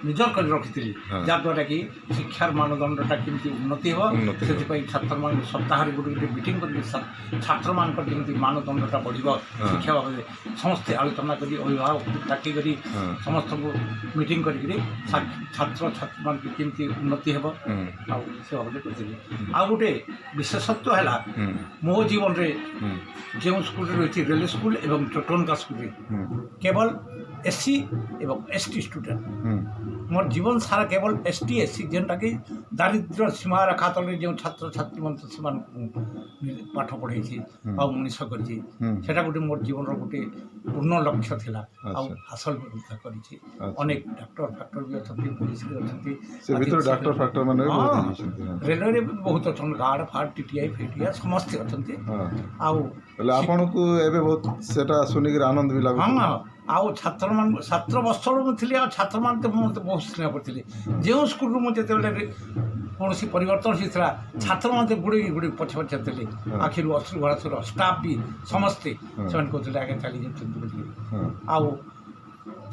ନିଜର କରି ରଖିଥିଲି, ହଁ। ଯାହାଦ୍ୱାରା କି ଶିକ୍ଷାର ମାନଦଣ୍ଡଟା କେମିତି ଉନ୍ନତି ହେବ, ଉନ୍ନତି ହେବ। ସେଥିପାଇଁ ଛାତ୍ରମାନଙ୍କୁ ସପ୍ତାହରେ ଗୋଟେ ଗୋଟେ ମିଟିଂ କରିକି ଛାତ୍ରମାନଙ୍କର ଯେମିତି ମାନଦଣ୍ଡଟା ବଢ଼ିବ, ହଁ। ଶିକ୍ଷା ବାବଦରେ ସମସ୍ତେ ଆଲୋଚନା କରି, ଅଭିଭାବକଙ୍କୁ ଡାକି କରି ହଁ ସମସ୍ତଙ୍କୁ ମିଟିଂ କରିକିରି ଛାତ୍ରଛାତ୍ରୀମାନଙ୍କୁ କେମିତି ଉନ୍ନତି ହେବ, ହୁଁ ଆଉ ସେ ବାବଦରେ କହିଥିଲି। ଆଉ ଗୋଟେ ବିଶେଷତ୍ୱ ହେଲା, ହୁଁ ମୋ ଜୀବନରେ ହୁଁ ଯେଉଁ ସ୍କୁଲରେ ରହିଛି ରେଲୱେ ସ୍କୁଲ ଏବଂ ଟୋଟନକା ସ୍କୁଲରେ ହୁଁ କେବଳ ଏସ୍ସି ଏବଂ ଏସ୍ଟି ଷ୍ଟୁଡେଣ୍ଟ, ହୁଁ ମୋର ଜୀବନ ସାରା କେବଳ ଏସ୍ଟି ଏସ୍ସି, ଯେଉଁଟାକି ଦାରିଦ୍ର୍ୟ ସୀମାରେଖା ତଳେ ଯେଉଁ ଛାତ୍ରଛାତ୍ରୀମାନେ ସେମାନଙ୍କୁ ପାଠ ପଢ଼େଇଛି ଆଉ ମଣିଷ କରିଛି, ହୁଁ। ସେଟା ଗୋଟେ ମୋର ଜୀବନର ଗୋଟେ ପୂର୍ଣ୍ଣ ଲକ୍ଷ୍ୟ ଥିଲା, ଆଉ ଆଚ୍ଛା। ହାସଲ ମଧ୍ୟ କରିଛି। ଆଚ୍ଛା। ଅନେକ ଡାକ୍ତର ଫାକ୍ତର ବି ଅଛନ୍ତି, ପୋଲିସ ବି ଅଛନ୍ତି, ସେ ଭିତରେ ଡାକ୍ତର ଫାକ୍ତର ମାନେ ବି ବହୁତ ହେଇଛନ୍ତି। ହଁ ରେଲୱେରେ ବି ବହୁତ ଅଛନ୍ତି, ଗାର୍ଡ ଫାର୍ଡ, ଟିଟିଆଇ ଫିଟିଆଇ ସମସ୍ତେ ଅଛନ୍ତି। ହଁ ଆଉ ହେଲେ ଆପଣଙ୍କୁ ଏବେ ବହୁତ ସେଟା ଶୁଣିକିରି ଆନନ୍ଦ ବି ହଁ, ଲାଗୁଛି? ଆଉ ଛାତ୍ରମାନଙ୍କୁ ଛାତ୍ର ବର୍ଷରୁ ମୁଁ ଥିଲି, ଆଉ ଛାତ୍ରମାନେ ତ ମୋତେ ବହୁତ ସ୍ନେହ କରିଥିଲେ। ଯେଉଁ ସ୍କୁଲରୁ ମୁଁ ଯେତେବେଳେ କୌଣସି ପରିବର୍ତ୍ତନ ହେଇଥିଲା, ଛାତ୍ରମାନେ ଗୁଡ଼େଇ ପଛେ ପଛେ ଥିଲେ, ଆଖିରୁ ଅଶ୍ରୁ ଗଳାସୁର, ଷ୍ଟାଫ୍ ବି ସମସ୍ତେ ସେମାନେ କହୁଥିଲେ ଆଜ୍ଞା ଚାଲି ଯାଉଛନ୍ତି ବୋଲି। ହଁ ଆଉ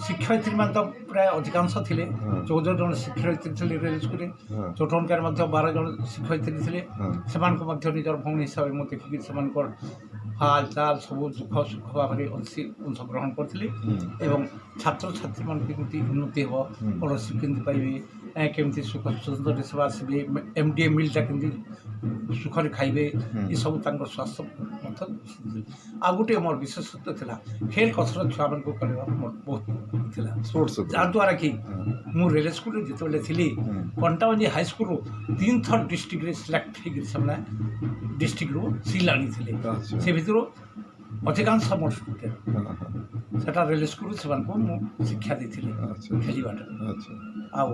ଶିକ୍ଷୟିତ୍ରୀମାନେ ତ ପ୍ରାୟ ଅଧିକାଂଶ ଥିଲେ, ହଁ। 14 ଜଣ ଶିକ୍ଷୟିତ୍ରୀ ଥିଲେ ରେଲୱେ ସ୍କୁଲରେ। ହଁ ଚୋଟନକାରେ ମଧ୍ୟ 12 ଜଣ ଶିକ୍ଷୟିତ୍ରୀ ଥିଲେ। ହଁ ସେମାନଙ୍କୁ ମଧ୍ୟ ନିଜର ଭଉଣୀ ହିସାବରେ ମୁଁ ଦେଖିକି ସେମାନଙ୍କର ହାଲ ଚାଲ ସବୁ ଦୁଃଖ ସୁଖ ଭାବରେ ଅଂଶଗ୍ରହଣ କରିଥିଲି। ହୁଁ ଏବଂ ଛାତ୍ରଛାତ୍ରୀମାନେ କେମିତି ଉନ୍ନତି ହେବ, ସ୍କଲାରସିପ୍ କେମିତି ପାଇବେ, केमती सुख सुंदर सेवा आसबे MDA मिलटा केमती सुखरे खाइबे ये सब तांकर स्वास्थ्य मतलब आ गोटे मोर विशेषत्व थिला खेल कसरत छुआ मन को करवा मोर बहुत थिला स्पोर्ट्स जा द्वारा कि मु रेल स्कूल जेतबेले थिली कंटावंजी हाई स्कूल 3 थर डिस्ट्रिक्ट रे सिलेक्ट हे गिर समना डिस्ट्रिक्ट रो सिलानी थिले अच्छा। से भितरो अधिकांश मोर स्टूडेंट सेटा रेल स्कूल से को मु शिक्षा देथिले अच्छा खेलिबाटा अच्छा आओ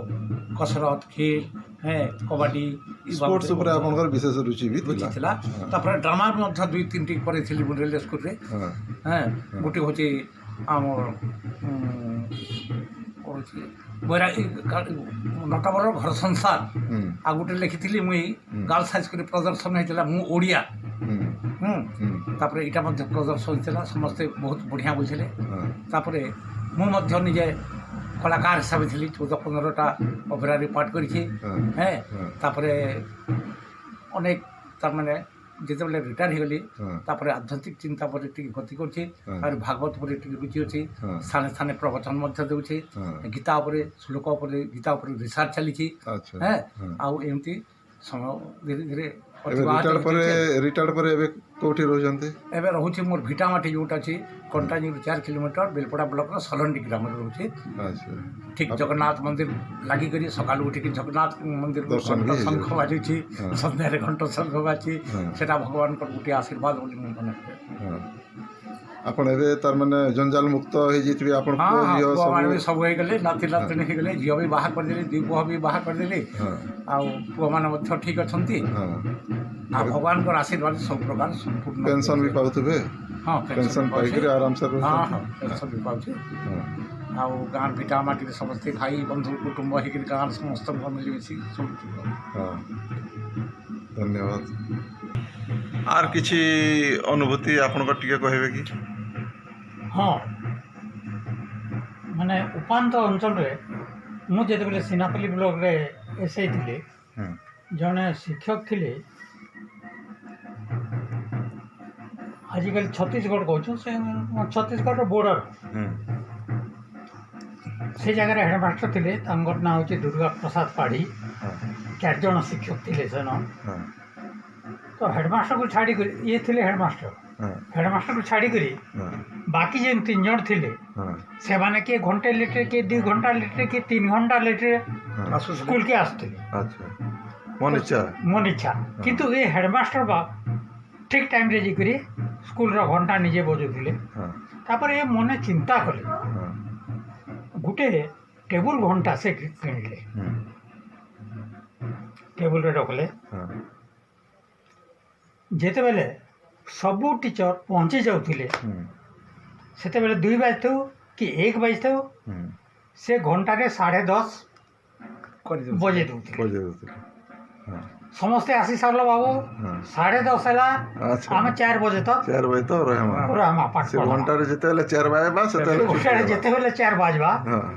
कसरत खेल है कबड्डी स्पोर्ट्स ऊपर आपनकर विशेष रुचि भी रुचि थिला थिला तापर ड्रामा मध्य 2-3 टी करेथिली मु रेल स्कूल रे हाँ हैं गोटे होची आमर होची बरा नटवर घर संसार आ गोटे लिखिथिली मुई गर्ल्स हाई स्कूल प्रदर्शन हेतिला मु ओडिया तापर इटा मध्य प्रदर्शन हेतिला समस्ते बहुत बढ़िया बुझिले तापर मु मध्य निजे कलाकार हिसाब थी 14-15टा ओपेरा पाठ करी है तापर अनेक तार माने जितेबाला रिटायर हो गली तापर आध्यात्मिक चिंता पर गति कर भागवत पर रुचि अच्छी स्थाने स्थाने प्रवचन दूचे गीता श्लोक गीता रिसर्च चली अच्छा है आउ एमती समय धीरे धीरे रिटायर्ड पर एबे कोठी रहजंते एबे रहउछि मोर भिटामाटी जोटा अछि कंटानी 4 किलोमीटर बेलपड़ा ब्लॉक रो सलंडी ग्राम रे रहउछि अच्छा ठीक जगन्नाथ मंदिर लागी करी सकाल उठी के जगन्नाथ मंदिर दर्शन भी शंख बाजुछि संध्या रे घंटा शंख बाजी सेटा भगवान को गुटी आशीर्वाद बोली मन माने आपण एबे तार माने जंजाल मुक्त हो जितबे आपण हां को जियो सब सब हो गेले नाती नातनी हो गेले जियो भी बाहा कर देले दी पुआ भी बाहा कर देले आ पुआ माने मध्य ठीक अछंती हां आ भगवान को आशीर्वाद सब प्रकार संपूर्ण पेंशन भी पाउतबे हां पेंशन पाई के आराम से रह हां हां पेंशन भी पाउछि आ गाँ भिटा माटी समस्ते भाई बंधु कुटुंब हो गाँ समस्त मिलमिशी सब हां धन्यवाद आर किछि अनुभूति आपण को टिके कहबे कि हाँ माने उपांत अंचल रे मु जेतेबेले सिनापल्ली ब्लॉक रे एसआई थिले जने शिक्षक थिले आजिकल छत्तीसगढ़ कहूँ से छत्तीसगढ़ बॉर्डर से जगह हेडमास्टर थिले तांकर ना होची दुर्गा प्रसाद पाढ़ी 4 जन शिक्षक थिले सेन तो हेडमास्टर को छाड़ी ये थिले हेडमास्टर को छाड़ी करी बाकी जेन 3 जन थिले से माने के घंटे लेटे के 2 घंटा लेटे के 3 घंटा लेटे स्कूल के आसते अच्छा मन इच्छा किंतु ये हेडमास्टर बा ठीक टाइम रे जिकरी स्कूल रो घंटा निजे बजुथिले तापर ये मने चिंता कले गुटे टेबुल घंटा से किनले टेबुल रे रखले जेते बेले सबू टीचर पहुँची जाउथिले सेते बेले 2 बजे कि 1 बजे से घंटा रे 10:30 बजे दूथिले समस्ते आसी सारल बाबू 10:30 हला आम 4 बजे तक 4 बजे तो रहमा पाठ से घंटा रे जेते बेले 4 बजे बा सेते जेते बेले 4 बजबा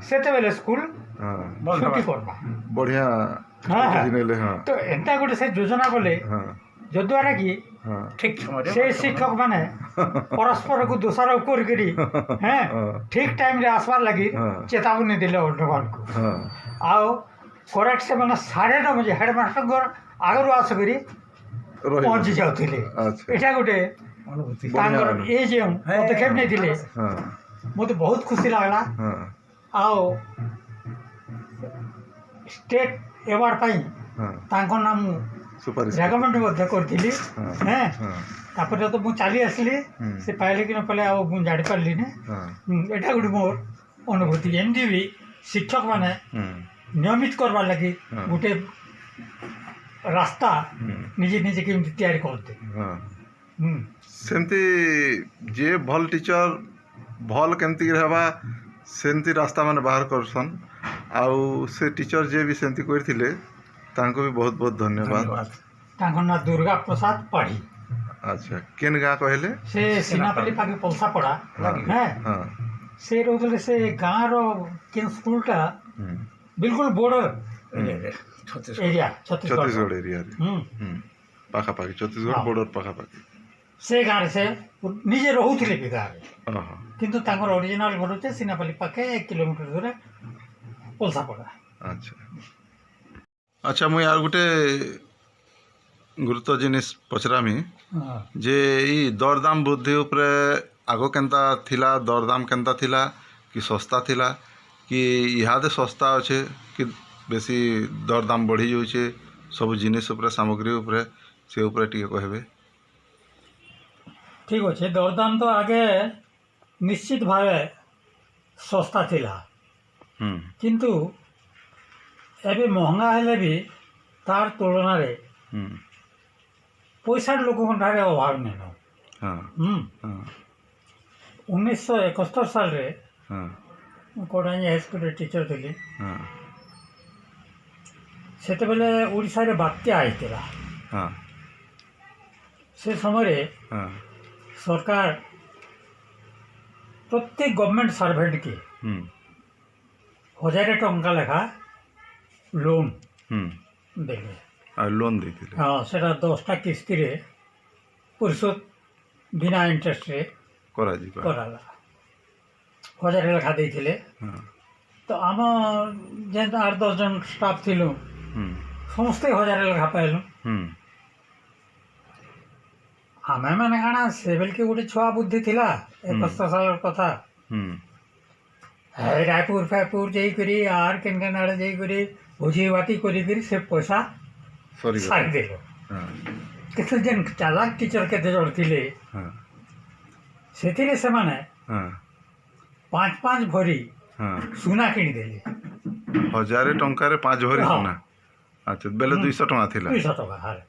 सेते बेले स्कूल छुट्टी करबा बढ़िया दिनेले हां तो एंता गोटे से योजना बोले जद्वारा कि ठीक समय से शिक्षक माने परस्पर को दोषारोप करी हैं ठीक टाइम रे आसबार लगी चेतावनी दिले भगवान को आओ करेक्ट से मैंने 9:30 बजे हेडमास्टर घर आगर आस करी पहुँची जाउथिले एटा गोटे अनुभूति तांगर ए जे पदक्षेप नहीं दिले मते बहुत खुशी लागला आओ स्टेट अवार्ड पाई तांको नाम रेकमेंड मध्य करथिली हैं तापर तो मु चली आसली से पाइले कि न पाइले आ मु जानि पारली ने एटा गुडी मोर अनुभूति एमडी भी शिक्षक माने नियमित करवा लगी गोटे रास्ता निजे निजे केमती तैयारी करते सेमती जे भल टीचर भल केमती रहबा सेमती रास्ता माने बाहर करसन आउ से टीचर जे भी सेमती करथिले तांको भी बहुत बहुत धन्यवाद तांको ना दुर्गा प्रसाद पाढ़ी अच्छा केन गाँ कहले से सिनापल्ली पाके पलसा पड़ा हैं से रोदले से गाँ रो केन स्कूलटा बिल्कुल बॉर्डर एरिया छत्तीसगढ़ एरिया पाखा पाखी छत्तीसगढ़ बॉर्डर पाखा पाखी से गाँ से निजे रहूथिले भी गाँ रे किंतु तांकर ओरिजिनल घर होते सिनापल्ली पाके 1 किलोमीटर दूर पलसा पड़ा अच्छा अच्छा मुई आर गोटे गुरुत्व जिनिस पचरामी ହଁ जे ई दरदाम वृद्धि उपरे आगो केंता थिला दरदाम केंता थिला कि सस्ता थिला कि इहादे सस्ता अच्छे कि बेसी दरदाम बढ़ी जाऊे सब जिनिस उपरे सामग्री उपरे से उपरे टिके कहबे। ଠିକ୍ ଅଛି ଦରଦାମ ତ ଆଗେ ନିଶ୍ଚିତ ଭାବେ ଶସ୍ତା ଥିଲା କିନ୍ତୁ ଏବେ ମହଙ୍ଗା ହେଲେ ବି ତାର ତୁଳନାରେ ପଇସାର ଲୋକଙ୍କଠାରେ ଅଭାବ ନାହିଁ। हाँ 1971 ସାଲରେ हाँ ମୁଁ କୋଡ଼ାଞ୍ଜି ହାଇସ୍କୁଲରେ ଟିଚର ଥିଲି। हाँ ସେତେବେଳେ ଓଡ଼ିଶାରେ ବାତ୍ୟା ହେଇଥିଲା। हाँ ସେ ସମୟରେ हाँ ସରକାର ପ୍ରତ୍ୟେକ ଗଭର୍ଣ୍ଣମେଣ୍ଟ ସର୍ଭେଣ୍ଟକେ 1000 ଟଙ୍କା ଲେଖା ଲୋନ୍ ଦେଲେ। और लोन देते ହଁ ସେଟା 10ଟା କିସ୍ତିରେ ପରିଶୋଧ ବିନା ଇଣ୍ଟରେଷ୍ଟରେ करा जी କରାଲା। 1000 ଲେଖା ଦେଇଥିଲେ। हाँ ତ ଆମ ଯେନ୍ 8-10 ଜଣ ଷ୍ଟାଫ୍ ଥିଲୁ ସମସ୍ତେ 1000 ଲେଖା ପାଇଲୁ। ଆମେମାନେ କାଣା ସେବେଲକେ ଗୋଟେ ଛୁଆ ବୁଦ୍ଧି ଥିଲା 71 ସାଲର କଥା। ରାୟପୁର ଫାୟପୁର ଯାଇକରି ଆର୍ କେନ୍ କେନ୍ ଆଡ଼େ ଯାଇକରି ଭୋଜି ବାତି କରିକିରି ସେ ପଇସା सॉरी ସାରିଦେଲୁ। हाँ କିନ୍ତୁ ଯେନ୍ ଚାଲାକ ଟିଚର କେତେ ଜଣ ଥିଲେ हाँ ସେଥିରେ ସେମାନେ हाँ 5 ଭରି हाँ ସୁନା କିଣିଦେଲେ। 1000 टंकार 5 भरी हाँ। सुना। अच्छा बेले 200 टଙ୍କା थिला 200 ଟଙ୍କା ହାରେ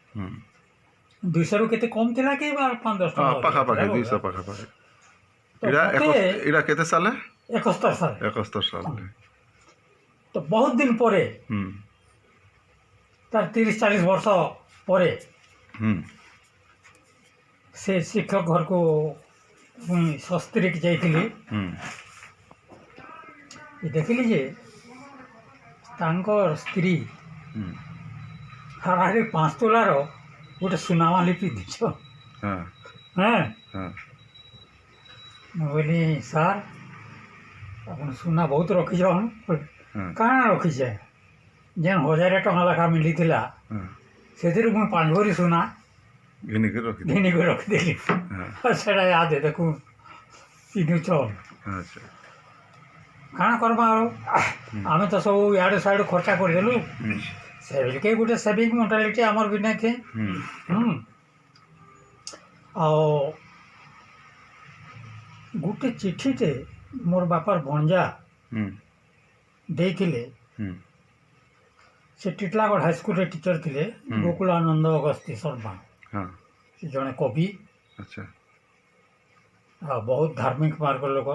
200ରୁ କେତେ କମ୍ ଥିଲା କି 5-10 हाँ ଟଙ୍କା पाखा पाखा 200 पाखा पाखा ତ इड़ा ମତେ इड़ा केते साले 71 ସାଲ 71 साल ତ ବହୁତ ଦିନ ପରେ ତାର 30-40 ବର୍ଷ ପରେ ସେ ଶିକ୍ଷକ ଘରକୁ ଶସ୍ତ୍ରୀକି ଯାଇଥିଲି। ଦେଖିଲି ଯେ ତାଙ୍କର ସ୍ତ୍ରୀ ହାରାହାରି 5 ତୋଲାର ଗୋଟେ ସୁନାମାଲି ପିନ୍ଧିଛ। हाँ ହଁ हाँ ମୁଁ କହିଲି ସାର୍ ଆପଣ ସୁନା ବହୁତ ରଖିଛନ୍। କାଣା ରଖିଛେ ଯେନ୍ 1000 ଟଙ୍କା ଲେଖା ମିଳିଥିଲା हाँ ସେଥିରୁ ମୁଁ 5 ଭରି ସୁନା घिनी के रखी दे ଘିନିକି ରଖିଦେଲି। ସେଟା ୟାଦ ଦେଖୁ ପିନ୍ଧୁଛନ୍ अच्छा କାଣା କର୍ମା ଆଉ ଆମେ ତ ସବୁ ଇଆଡ଼େ ସାଇଡ଼୍ ଖର୍ଚ୍ଚା କରିଦେଲୁ। ସେବେଲକେ ଗୋଟେ ସେଭିଂ ମେଣ୍ଟାଲିଟି ଆମର ବି ନାଇଁ ଥେ। ଆଉ ଗୋଟେ ଚିଠିଟେ ମୋର ବାପାର ଭଣଜା ଦେଇଥିଲେ। ସେ ଟିଟଲାଗଡ଼ ହାଇସ୍କୁଲରେ ଟିଚର ଥିଲେ ଗୋକୁଳାନନ୍ଦ ଅଗସ୍ତି ଶର୍ମା। हाँ ସେ ଜଣେ କବି अच्छा ଆଉ ବହୁତ ଧାର୍ମିକ ମାର୍ଗ ଲୋକ।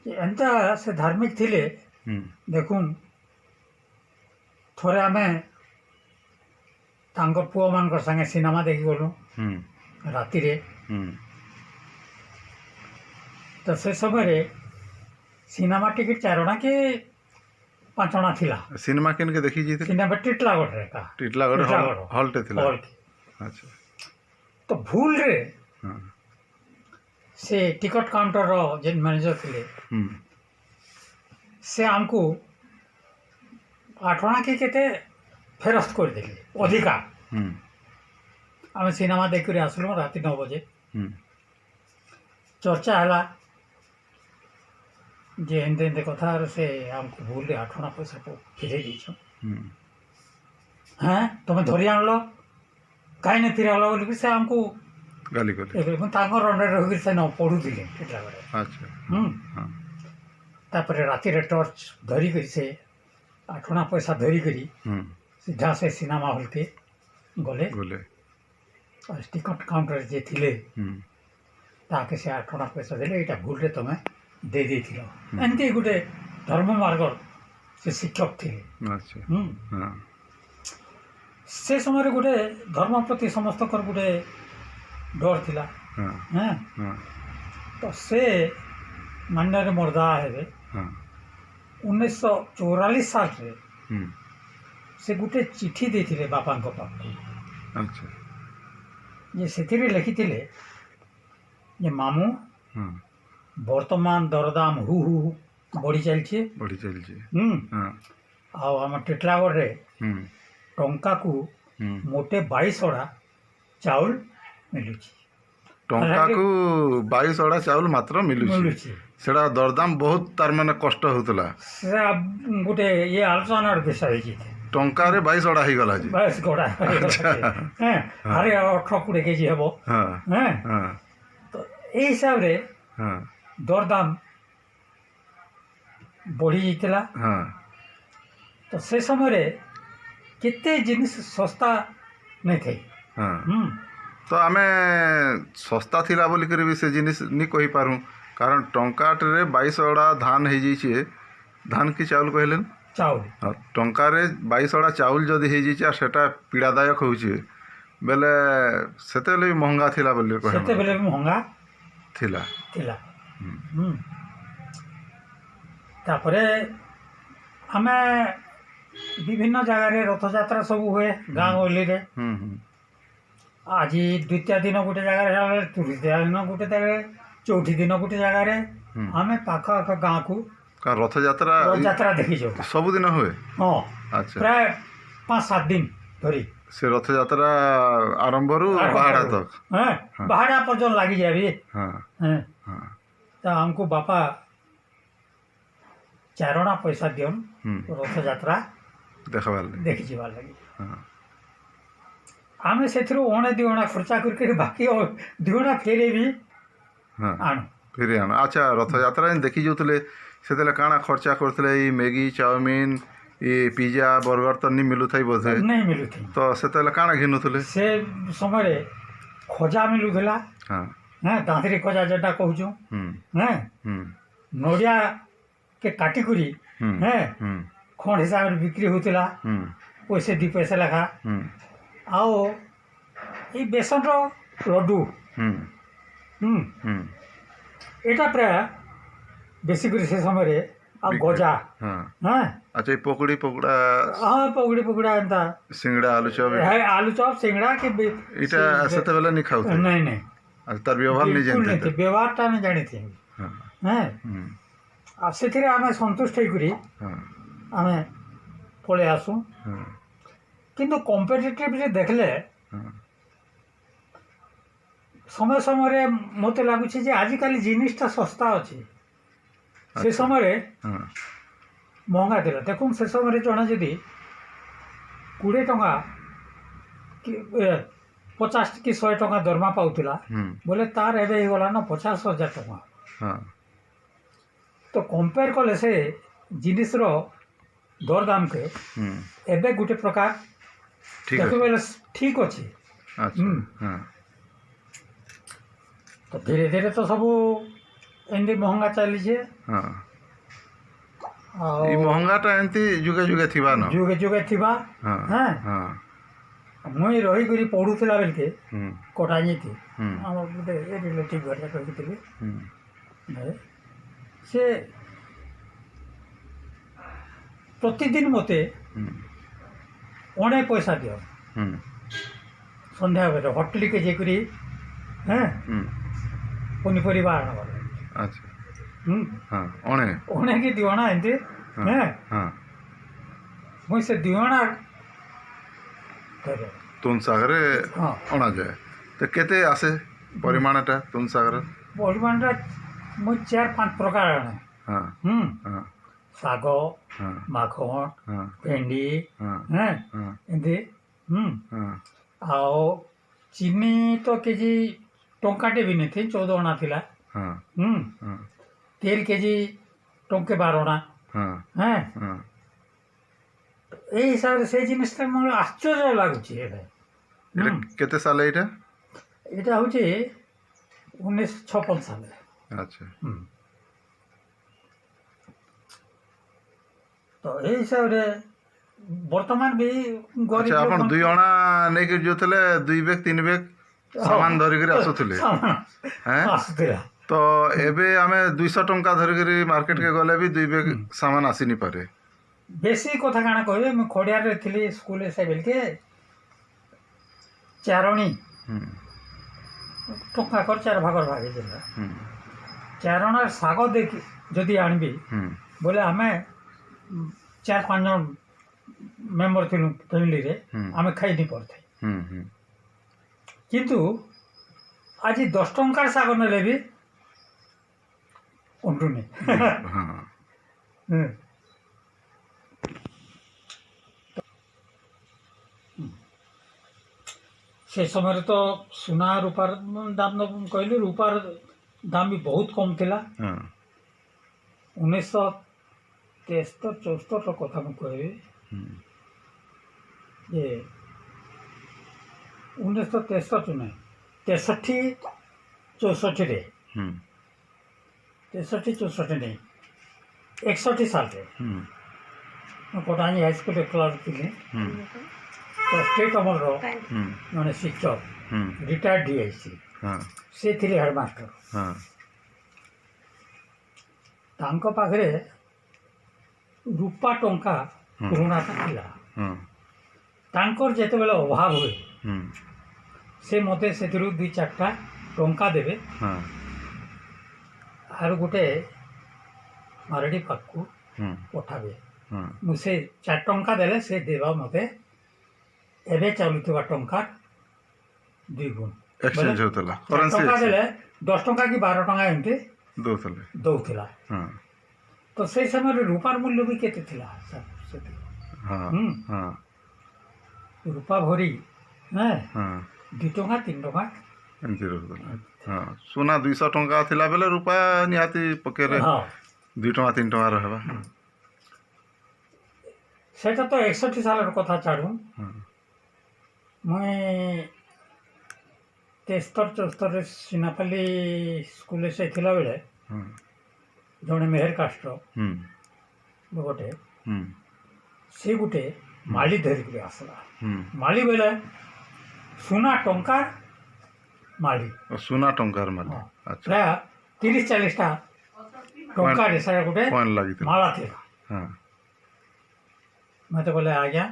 ଏନ୍ତା ସେ ଧାର୍ମିକ ଥିଲେ। ଦେଖୁନ୍ ଥରେ ଆମେ ତାଙ୍କ ପୁଅମାନଙ୍କର ସାଙ୍ଗେ ସିନେମା ଦେଖି ଗଲୁ ରାତିରେ। ତ ସେ ସମୟରେ ସିନେମା ଟିକେଟ୍ 4 ଅଣା କି 5 ଅଣା ଥିଲା। सिनेमा किन के देखी जी ସିନେମା ଟିଟଲାଗଡ଼ରେ ଏକା टिटलागढ़ ଟିଟଲାଗଡ଼ हॉल टे थिला ହଲ୍‌କେ। अच्छा ତ ଭୁଲରେ हाँ ସେ ଟିକଟ କାଉଣ୍ଟରର ଯେନ୍ ମ୍ୟାନେଜର ଥିଲେ ସେ ଆମକୁ 8 ଅଣା କି କେତେ ଫେରସ୍ତ କରିଦେଲେ ଅଧିକା। ଆମେ ସିନେମା ଦେଖିକରି ଆସିଲୁ ରାତି 9 ବଜେ। ଚର୍ଚ୍ଚା ହେଲା ଯେ ଏମିତି ଏମିତି କଥା ଆରୁ ସେ ଆମକୁ ଭୁଲରେ 8 ଅଣା ପଇସା ଫେରେଇ ଦେଇଛ। ହଁ ତୁମେ ଧରି ଆଣିଲ କାହିଁ ନାଇଁ ଫେରାଇଲ ବୋଲିକି ସେ ଆମକୁ गाली कर ତାଙ୍କର ଅଣ୍ଡରରେ ରହିକି ସେ ନ ପଢ଼ୁଥିଲେ ଟିଟଲାଗଡ଼ରେ। अच्छा हाँ ତାପରେ ରାତିରେ ଟର୍ଚ୍ଚ ଧରିକରି ସେ 8 ଅଣା ପଇସା ଧରିକରି ସିଧା ସେ ସିନେମା ହଲ୍କେ ଗଲେ। बोले ଟିକଟ କାଉଣ୍ଟରରେ ଯିଏ ଥିଲେ ତାହାକେ ସେ 8 ଅଣା ପଇସା ଦେଲେ ଏଇଟା ଭୁଲରେ ତୁମେ ଦେଇଥିଲ। ଏମିତି ଗୋଟେ ଧର୍ମ ମାର୍ଗ ସେ ଶିକ୍ଷକ ଥିଲେ। अच्छा हाँ ସେ ସମୟରେ ଗୋଟେ ଧର୍ମ ପ୍ରତି ସମସ୍ତଙ୍କର ଗୋଟେ ଡର ଥିଲା। हाँ ହଁ हाँ ତ ସେ ମାନ୍ୟରେ ମର୍ଦା ହେବେ। हाँ 1944 ସାଲରେ हम्म, ସେ ଗୋଟେ ଚିଠି ଦେଇଥିଲେ ବାପାଙ୍କ ପାଖକୁ अच्छा ଯେ ସେଥିରେ ଲେଖିଥିଲେ ଯେ ମାମୁଁ हाँ ବର୍ତ୍ତମାନ ଦରଦାମ ହୁ ହୁ ବଢ଼ି ଚାଲିଛି। ବଢ଼ି ଚାଲିଛି। ହଁ ଆଉ ଆମ ଟିଟଲାଗଡ଼ରେ ହୁଁ ଟଙ୍କାକୁ ହୁଁ ମୋଟେ 22 ଅଡ଼ା ଚାଉଳ ମିଳୁଛି। ଟଙ୍କାକୁ 22 ଅଡ଼ା ଚାଉଳ ମାତ୍ର ମିଳୁଛି। ସେଟା ଦରଦାମ ବହୁତ ତାର ମାନେ କଷ୍ଟ ହଉଥିଲା। ସେଟା ଗୋଟେ ଇଏ ଆଲୋଚନାର ବିଷୟ ହେଇଛି। ଟଙ୍କାରେ 22 ଅଡ଼ା ହେଇଗଲା ଯେ। ବାସ୍ ଗଡ଼ା ଆରେ 18-20 କେଜି ହେବ। ହଁ ହଁ ହଁ ତ ଏଇ ହିସାବରେ ହଁ ଦରଦାମ ବଢ଼ି ଯାଇଥିଲା। ହଁ ତ ସେ ସମୟରେ କେତେ ଜିନିଷ ଶସ୍ତା ନାଇଁ ଥାଇ। ହଁ ତ ଆମେ ଶସ୍ତା ଥିଲା ବୋଲିକରି ବି ସେ ଜିନିଷ ନି କହିପାରୁ, କାରଣ ଟଙ୍କାଟେ 22 ଅଡ଼ା ଧାନ ହେଇଯାଇଛି। ଧାନ କି ଚାଉଳ କହିଲେନ୍? ଚାଉଳ। ହଁ, ଟଙ୍କାରେ 22 ଅଡ଼ା ଚାଉଳ ଯଦି ହେଇଯାଇଛି ଆଉ ସେଟା ପୀଡ଼ାଦାୟକ ହେଉଛି ବେଲେ ସେତେବେଳେ ବି ମହଙ୍ଗା ଥିଲା ବୋଲି ସେତେବେଳେ ବି ମହଙ୍ଗା ଥିଲା। ତାପରେ ଆମେ ବିଭିନ୍ନ ଜାଗାରେ ରଥଯାତ୍ରା ସବୁ ହୁଏ ଗାଁ ଗହଳିରେ। ହୁଁ ହୁଁ ଆଜି ଦ୍ୱିତୀୟ ଦିନ ଗୋଟେ ଜାଗାରେ ହେଲା, ତୃତୀୟ ଦିନ ଗୋଟେ ଜାଗାରେ, ଚଉଠି ଦିନ ଗୋଟେ ଜାଗାରେ ଆମେ ପାଖ ଆଖ ଗାଁକୁ କାରଣ ରଥଯାତ୍ରା ଯାତ୍ରା ଦେଖିଯାଉ। ସବୁଦିନ ହୁଏ। ହଁ ଆଚ୍ଛା। ପ୍ରାୟ 5-7 ଦିନ ଧରି ସେ ରଥଯାତ୍ରା ଆରମ୍ଭରୁ ବାହାଡ଼ା ତକ। ହଁ ବାହାଡ଼ା ପର୍ଯ୍ୟନ୍ତ ଲାଗିଯାଏ ବି। ହଁ ହଁ ହଁ ତ ଆମକୁ ବାପା ଚାରଣା ପଇସା ଦିଅନ୍ ରଥଯାତ୍ରା ଦେଖବାର୍ ଲାଗି। ଦେଖିଯିବାର ଲାଗି। ହଁ ଆମେ ସେଥିରୁ 1-2 ଅଣା ଖର୍ଚ୍ଚା କରିକି ବାକି 2 ଅଣା ଫେରେ ବି ହଁ ଆଣୁ। ଫେରି ଆଣ। ଆଚ୍ଛା, ରଥଯାତ୍ରା ଯେନ୍ ଦେଖି ଯାଉଥିଲେ ସେତେବେଳେ କାଣା ଖର୍ଚ୍ଚା କରୁଥିଲେ? ଏଇ ମ୍ୟାଗି ଚାଉମିନ ଇ ପିଜା ବର୍ଗର ତ ନି ମିଲୁଥାଇ ବୋଧେ? ନାଇଁ ମିଳୁଥି। ତ ସେତେବେଳେ କାଣା ଘିନୁଥିଲେ? ସେ ସମୟରେ ଖଜା ମିଳୁଥିଲା। ହଁ ଦାନ୍ତରି ଖଜା ଯେଟା କହୁଛୁ। ହୁଁ ହୁଁ ନଡ଼ିଆ କେ କାଟିକରି ହୁଁ ହୁଁ ଖଣ୍ଡ ହିସାବରେ ବିକ୍ରି ହେଉଥିଲା, ହୁଁ ପଇସା 2 ପଇସା ଲେଖା। ହୁଁ ଆଉ ଏଇ ବେସନର ଲଡ଼ୁ ହୁଁ ହୁଁ ଏଇଟା ପ୍ରାୟ ବେଶୀ କରି ସେ ସମୟରେ। ଆଉ ଗଜା। ହଁ ହଁ ଆଚ୍ଛା, ଏଇ ପକୁଡ଼ି ପକୁଡ଼ା ପକୁଡ଼ା ଏନ୍ତା ସିଙ୍ଗଡ଼ା ଆଲୁଚପ ଆଲୁ ଚପ୍ ସିଙ୍ଗଡ଼ା କି ଏଇଟା ସେତେବେଳେ ନି ଖାଉଥିଲେ? ନାଇଁ ନାଇଁ ଆଉ ତାର ବ୍ୟବହାର ନି ବିଲକୁଲ ଜାଣିଥିଲେ? ନାଇଁ, ବ୍ୟବହାରଟା ଆମେ ଜାଣିଥିଲୁ। ହଁ ହୁଁ ଆଉ ସେଥିରେ ଆମେ ସନ୍ତୁଷ୍ଟ ହେଇକରି ହଁ ଆମେ ପଳେଇ ଆସୁ। ହଁ କିନ୍ତୁ କମ୍ପିଟିଟିଭରେ ଦେଖିଲେ ହଁ ସମୟ ସମୟରେ ମୋତେ ଲାଗୁଛି ଯେ ଆଜିକାଲି ଜିନିଷଟା ଶସ୍ତା ଅଛି। ସେ ସମୟରେ ହଁ ମହଙ୍ଗା ଥିଲା। ଦେଖୁନ୍ ସେ ସମୟରେ ଜଣେ ଯଦି 20 ଟଙ୍କା କି 50 କି 100 ଟଙ୍କା ଦରମା ପାଉଥିଲା ବୋଲେ ତାର ଏବେ ହେଇଗଲା ନା 50,000 ଟଙ୍କା। ହଁ ତ କମ୍ପେୟାର କଲେ ସେ ଜିନିଷର ଦରଦାମକେ ଏବେ ଗୋଟେ ପ୍ରକାର ଠିକ୍ ଅଛି। ଦେଖିଲେ ଠିକ୍ ଅଛି। ଆଚ୍ଛା ହଁ ତ ଧୀରେ ଧୀରେ ତ ସବୁ ଏମିତି ମହଙ୍ଗା ଚାଲିଛେ। ହଁ ଆଉ ଏଇ ମହଙ୍ଗାଟା ଏମିତି ଯୁଗେ ଯୁଗେ ଥିବା ନ? ଯୁଗେ ଯୁଗେ ଥିବା। ହଁ ହଁ ହଁ ମୁଇଁ ରହିକରି ପଢ଼ୁଥିଲା ବେଲକେ ହୁଁ କଟାଇଥି ହୁଁ ଆମର ଗୋଟେ ରିଲେଟିଭ୍ ଘରେ କହିଥିଲି। ହୁଁ ସେ ପ୍ରତିଦିନ ମୋତେ ହୁଁ 1 ପଇସା ଦିଅ ହୁଁ ସନ୍ଧ୍ୟାବେଳେ ହୋଟେଲକେ ଯାଇକରି ହୁଁ ପନିପରିବା ଆଣବାର। ଆଚ୍ଛା ହଁ ଅଣେ 1 କି 2 ଅଣା ଏମିତି। ହଁ ମୁଇଁ ସେ 2 ଅଣା କରେ। ତୁନ୍ ଶାଗରେ ହଁ ଅଣାଯାଏ। ତ କେତେ ଆସେ ପରିମାଣଟା ତୁନ୍ ଶାଗର? ପରିମାଣଟା ମୁଇଁ 4-5 ପ୍ରକାର ଆଣେ। ହଁ ହଁ ଶାଗ, ହଁ ମାଖନ, ହଁ ଭେଣ୍ଡି ହଁ ହଁ ଏମିତି। ହଁ ଆଉ ଚିନି ତ କେଜି ଟଙ୍କାଟେ ବି ନେଇଥି, 14 ଅଣା ଥିଲା। ହଁ ହଁ ତେଲ କେଜି ଟଙ୍କେ 12 ଅଣା। ହଁ ହଁ এই হিসাবে সেই জিনিসটা আমার আশ্চর্য লাগুছে। এটা এটা কেতে সালে এটা? এটা হচ্ছে 1956 সালে। আচ্ছা তো এই হিসাবে বর্তমান ବି ଆଚ୍ଛା, ଆପଣ 2 ଅଣା ନେଇକି ଯାଉଥିଲେ, 2 ବେଗ 3 ବେଗ ସାମାନ ଧରିକିରି ଆସୁଥିଲେ? ଆସୁଥିଲା। ତ ଏବେ ଆମେ 200 ଟଙ୍କା ଧରିକିରି ମାର୍କେଟକେ ଗଲେ ବି 2 ବେଗ ସାମାନ ଆସିନି ପାରେ। ବେଶୀ କଥା କାଣା କହିବେ, ମୁଁ ଖଡ଼ିଆରେ ଥିଲି ସ୍କୁଲରେ ସେ ବେଲକେ ଚାରଣୀ ଟଙ୍କା କର 4 ଭାଗର ଭାଗିଥିଲା। ଚାରଣାର ଶାଗ ଦେଇକି जदि आनबी बोले आम 4-5 जन मेम्बर थिलु फैमिली रे आम खाई नहीं पड़ते किंतु आज 10 टंकार शाग नेले भी अंटुनी से समय तो सुना रूपार दाम कहली रूपार दाम भी बहुत कम थिला 1973-74 कथा मुझे कहबी ये 1963 नहीं 63-64 रे 63-64 नहीं 61 साल रे कोटानी हाई स्कूल क्लास थी तो स्टेट अमर मैंने शिक्षक रिटायर्ड डीआईसी से थी हेडमास्टर तांको पाखरे रूपा टंका पुराना थिला तांकर जेते बेले अभाव हुए से मते सेतिरु 2-4टा टंका देबे आर गोटे मारडी पाखु पठाबे मुझे 4 टंका देले से देवा मते एबे चलुवा टंका 2 गुण एक्सचेंज होतला टंका देले 10 टंका की 12 टंका एमते दौला तो से समय रूपार मूल्य भी केते थिला रूपा भरी हैं 2 टंका 3 टंका सुना 200 टंका थिला बेले रूपा निहाती पकेरे 2 टंका 3 टंका रहबा सेटा तो 61 साल कथा छाड़ू मैं 73-74 सिनापाली स्कूल से थिला बेले जड़े मेहर कास्ट गोटे से गोटे माली धरिक आसला माली बेले सुना टंकार माली सुना टंकार माली प्राय 30-40टा टंकार सारा गोटे माला थी मत बोले आज्ञा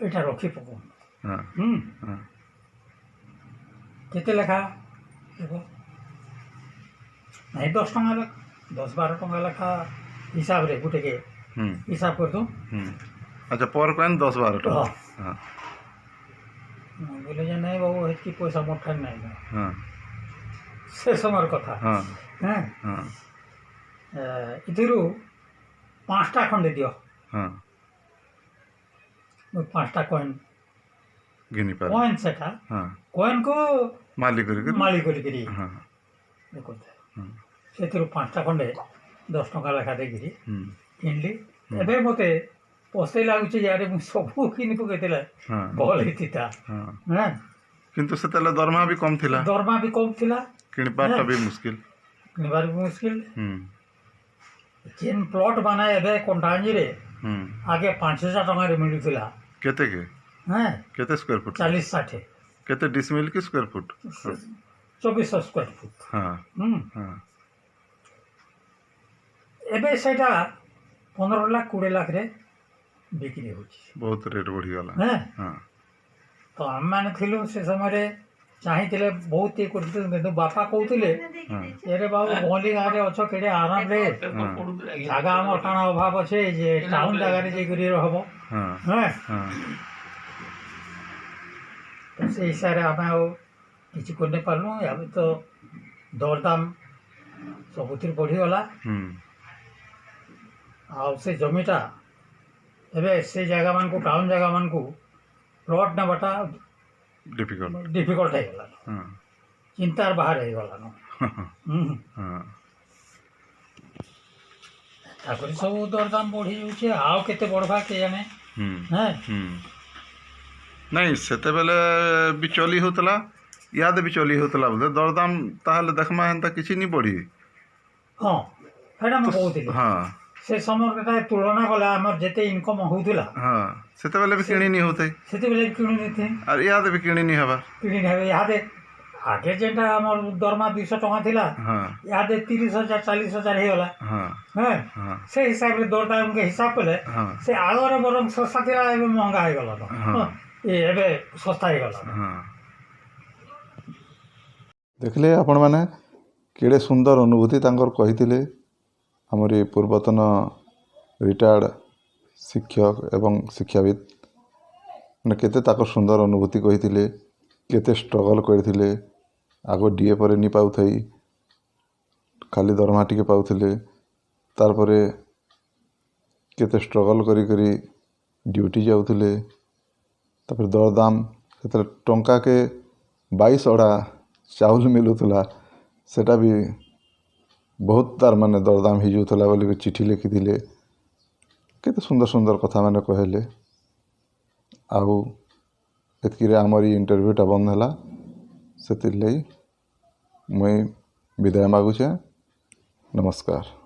यहाँ रखी पक केते लेखा देखो नहीं 10 टंका 10-12 टंका लेखा हिसाब रे गोटे के हिसाब कर दो अच्छा पर कॉइन 10-12 टंका बोले जे नहीं बाबू हेतकी पैसा मोठा नहीं से समय कथा इधरू 5टा खंडे दियो 5टा कॉइन गिनी पार कॉइन सेटा कॉइन को मालिक करी देखो से 5टा खंडे 10 टंका लेखा देकिरी किनली एबे मते पोसे लागुचे यार मु सब किनि पकेतिला भल हेतिता हैं किंतु सेतले दरमा भी कम थिला किनिपाटा भी मुश्किल जेन प्लॉट बनाए एबे कोंडांजी रे आगे 5,000 टंका रे मिलुथिला केते के हैं केते स्क्वायर फुट 40-60 केते डिसमिल की स्क्वायर फुट 2400 स्क्वायर फुट हां एबे सेटा 15 लाख 20 लाख रे बिक्री होची बहुत रेट बढ़ी गला हैं तो हम माने थिलु से समय रे चाहिए बहुत ये करते बापा कहते अरे बाबू गली गाँव में अच्छ केड़े आराम रे जगह आम टाण अभाव अच्छे जे टाउन जगार रहब तो से हिसाब से आम कि कर पार्लु अब तो दरदाम सबुथ बढ़ीगला से जमीटा एवं से जगह मान को टाउन जगह मान को प्लॉट नेबाटा डिफिकल्ट है चिंतार बाहर है सब दरदाम बढ़ी जाऊे आउ केते बढ़वा के जाने नहीं सेते बेले बिचली होतला याद बिचली होतला बोले दरदाम ताहले देखमा हेंता किछि नहीं बढ़ी हां हेडा म कहउतिली हां से समय तुलना कला आमर जेते इनकम होउतिला हां सेते बेले भी किणी नहीं होते सेते बेले किणी नहीं थे और याद भी किणी नहीं हबा किणी नहीं हबे याद आगे जेटा आमर दरमा 200 टका थिला हां याद 30,000 40,000 हे होला हां हां से हिसाब रे दरदाम के हिसाब कले से आगरे बरम सस्ता थिला एबे महंगा हे गला तो ए एबे सस्ता हे गला हां देखले आपण माने केड़े सुंदर अनुभूति तांकर कहिथिले हमर ये पूर्वतन रिटायर्ड शिक्षक एवं शिक्षाविद ने केते ताकर सुंदर अनुभूति कहिथिले केते स्ट्रगल करथिले आगो डीए पर नि पाउथई खाली दरमा टिके पाउथिले तार परे केते स्ट्रगल करी करी ड्यूटी जाउथिले तापर दरदाम सेते टंका के 22 अड़ा चाउल मिलुथला सेटा भी बहुत तार माने दरदाम ही जाउथला बोली चिठी लिखिथिले केते सुंदर सुंदर कथा माने कहले आउ एतकिरे हमर इंटरव्यूटा बंद हला सेति लई मुई विदाय मागुछे नमस्कार।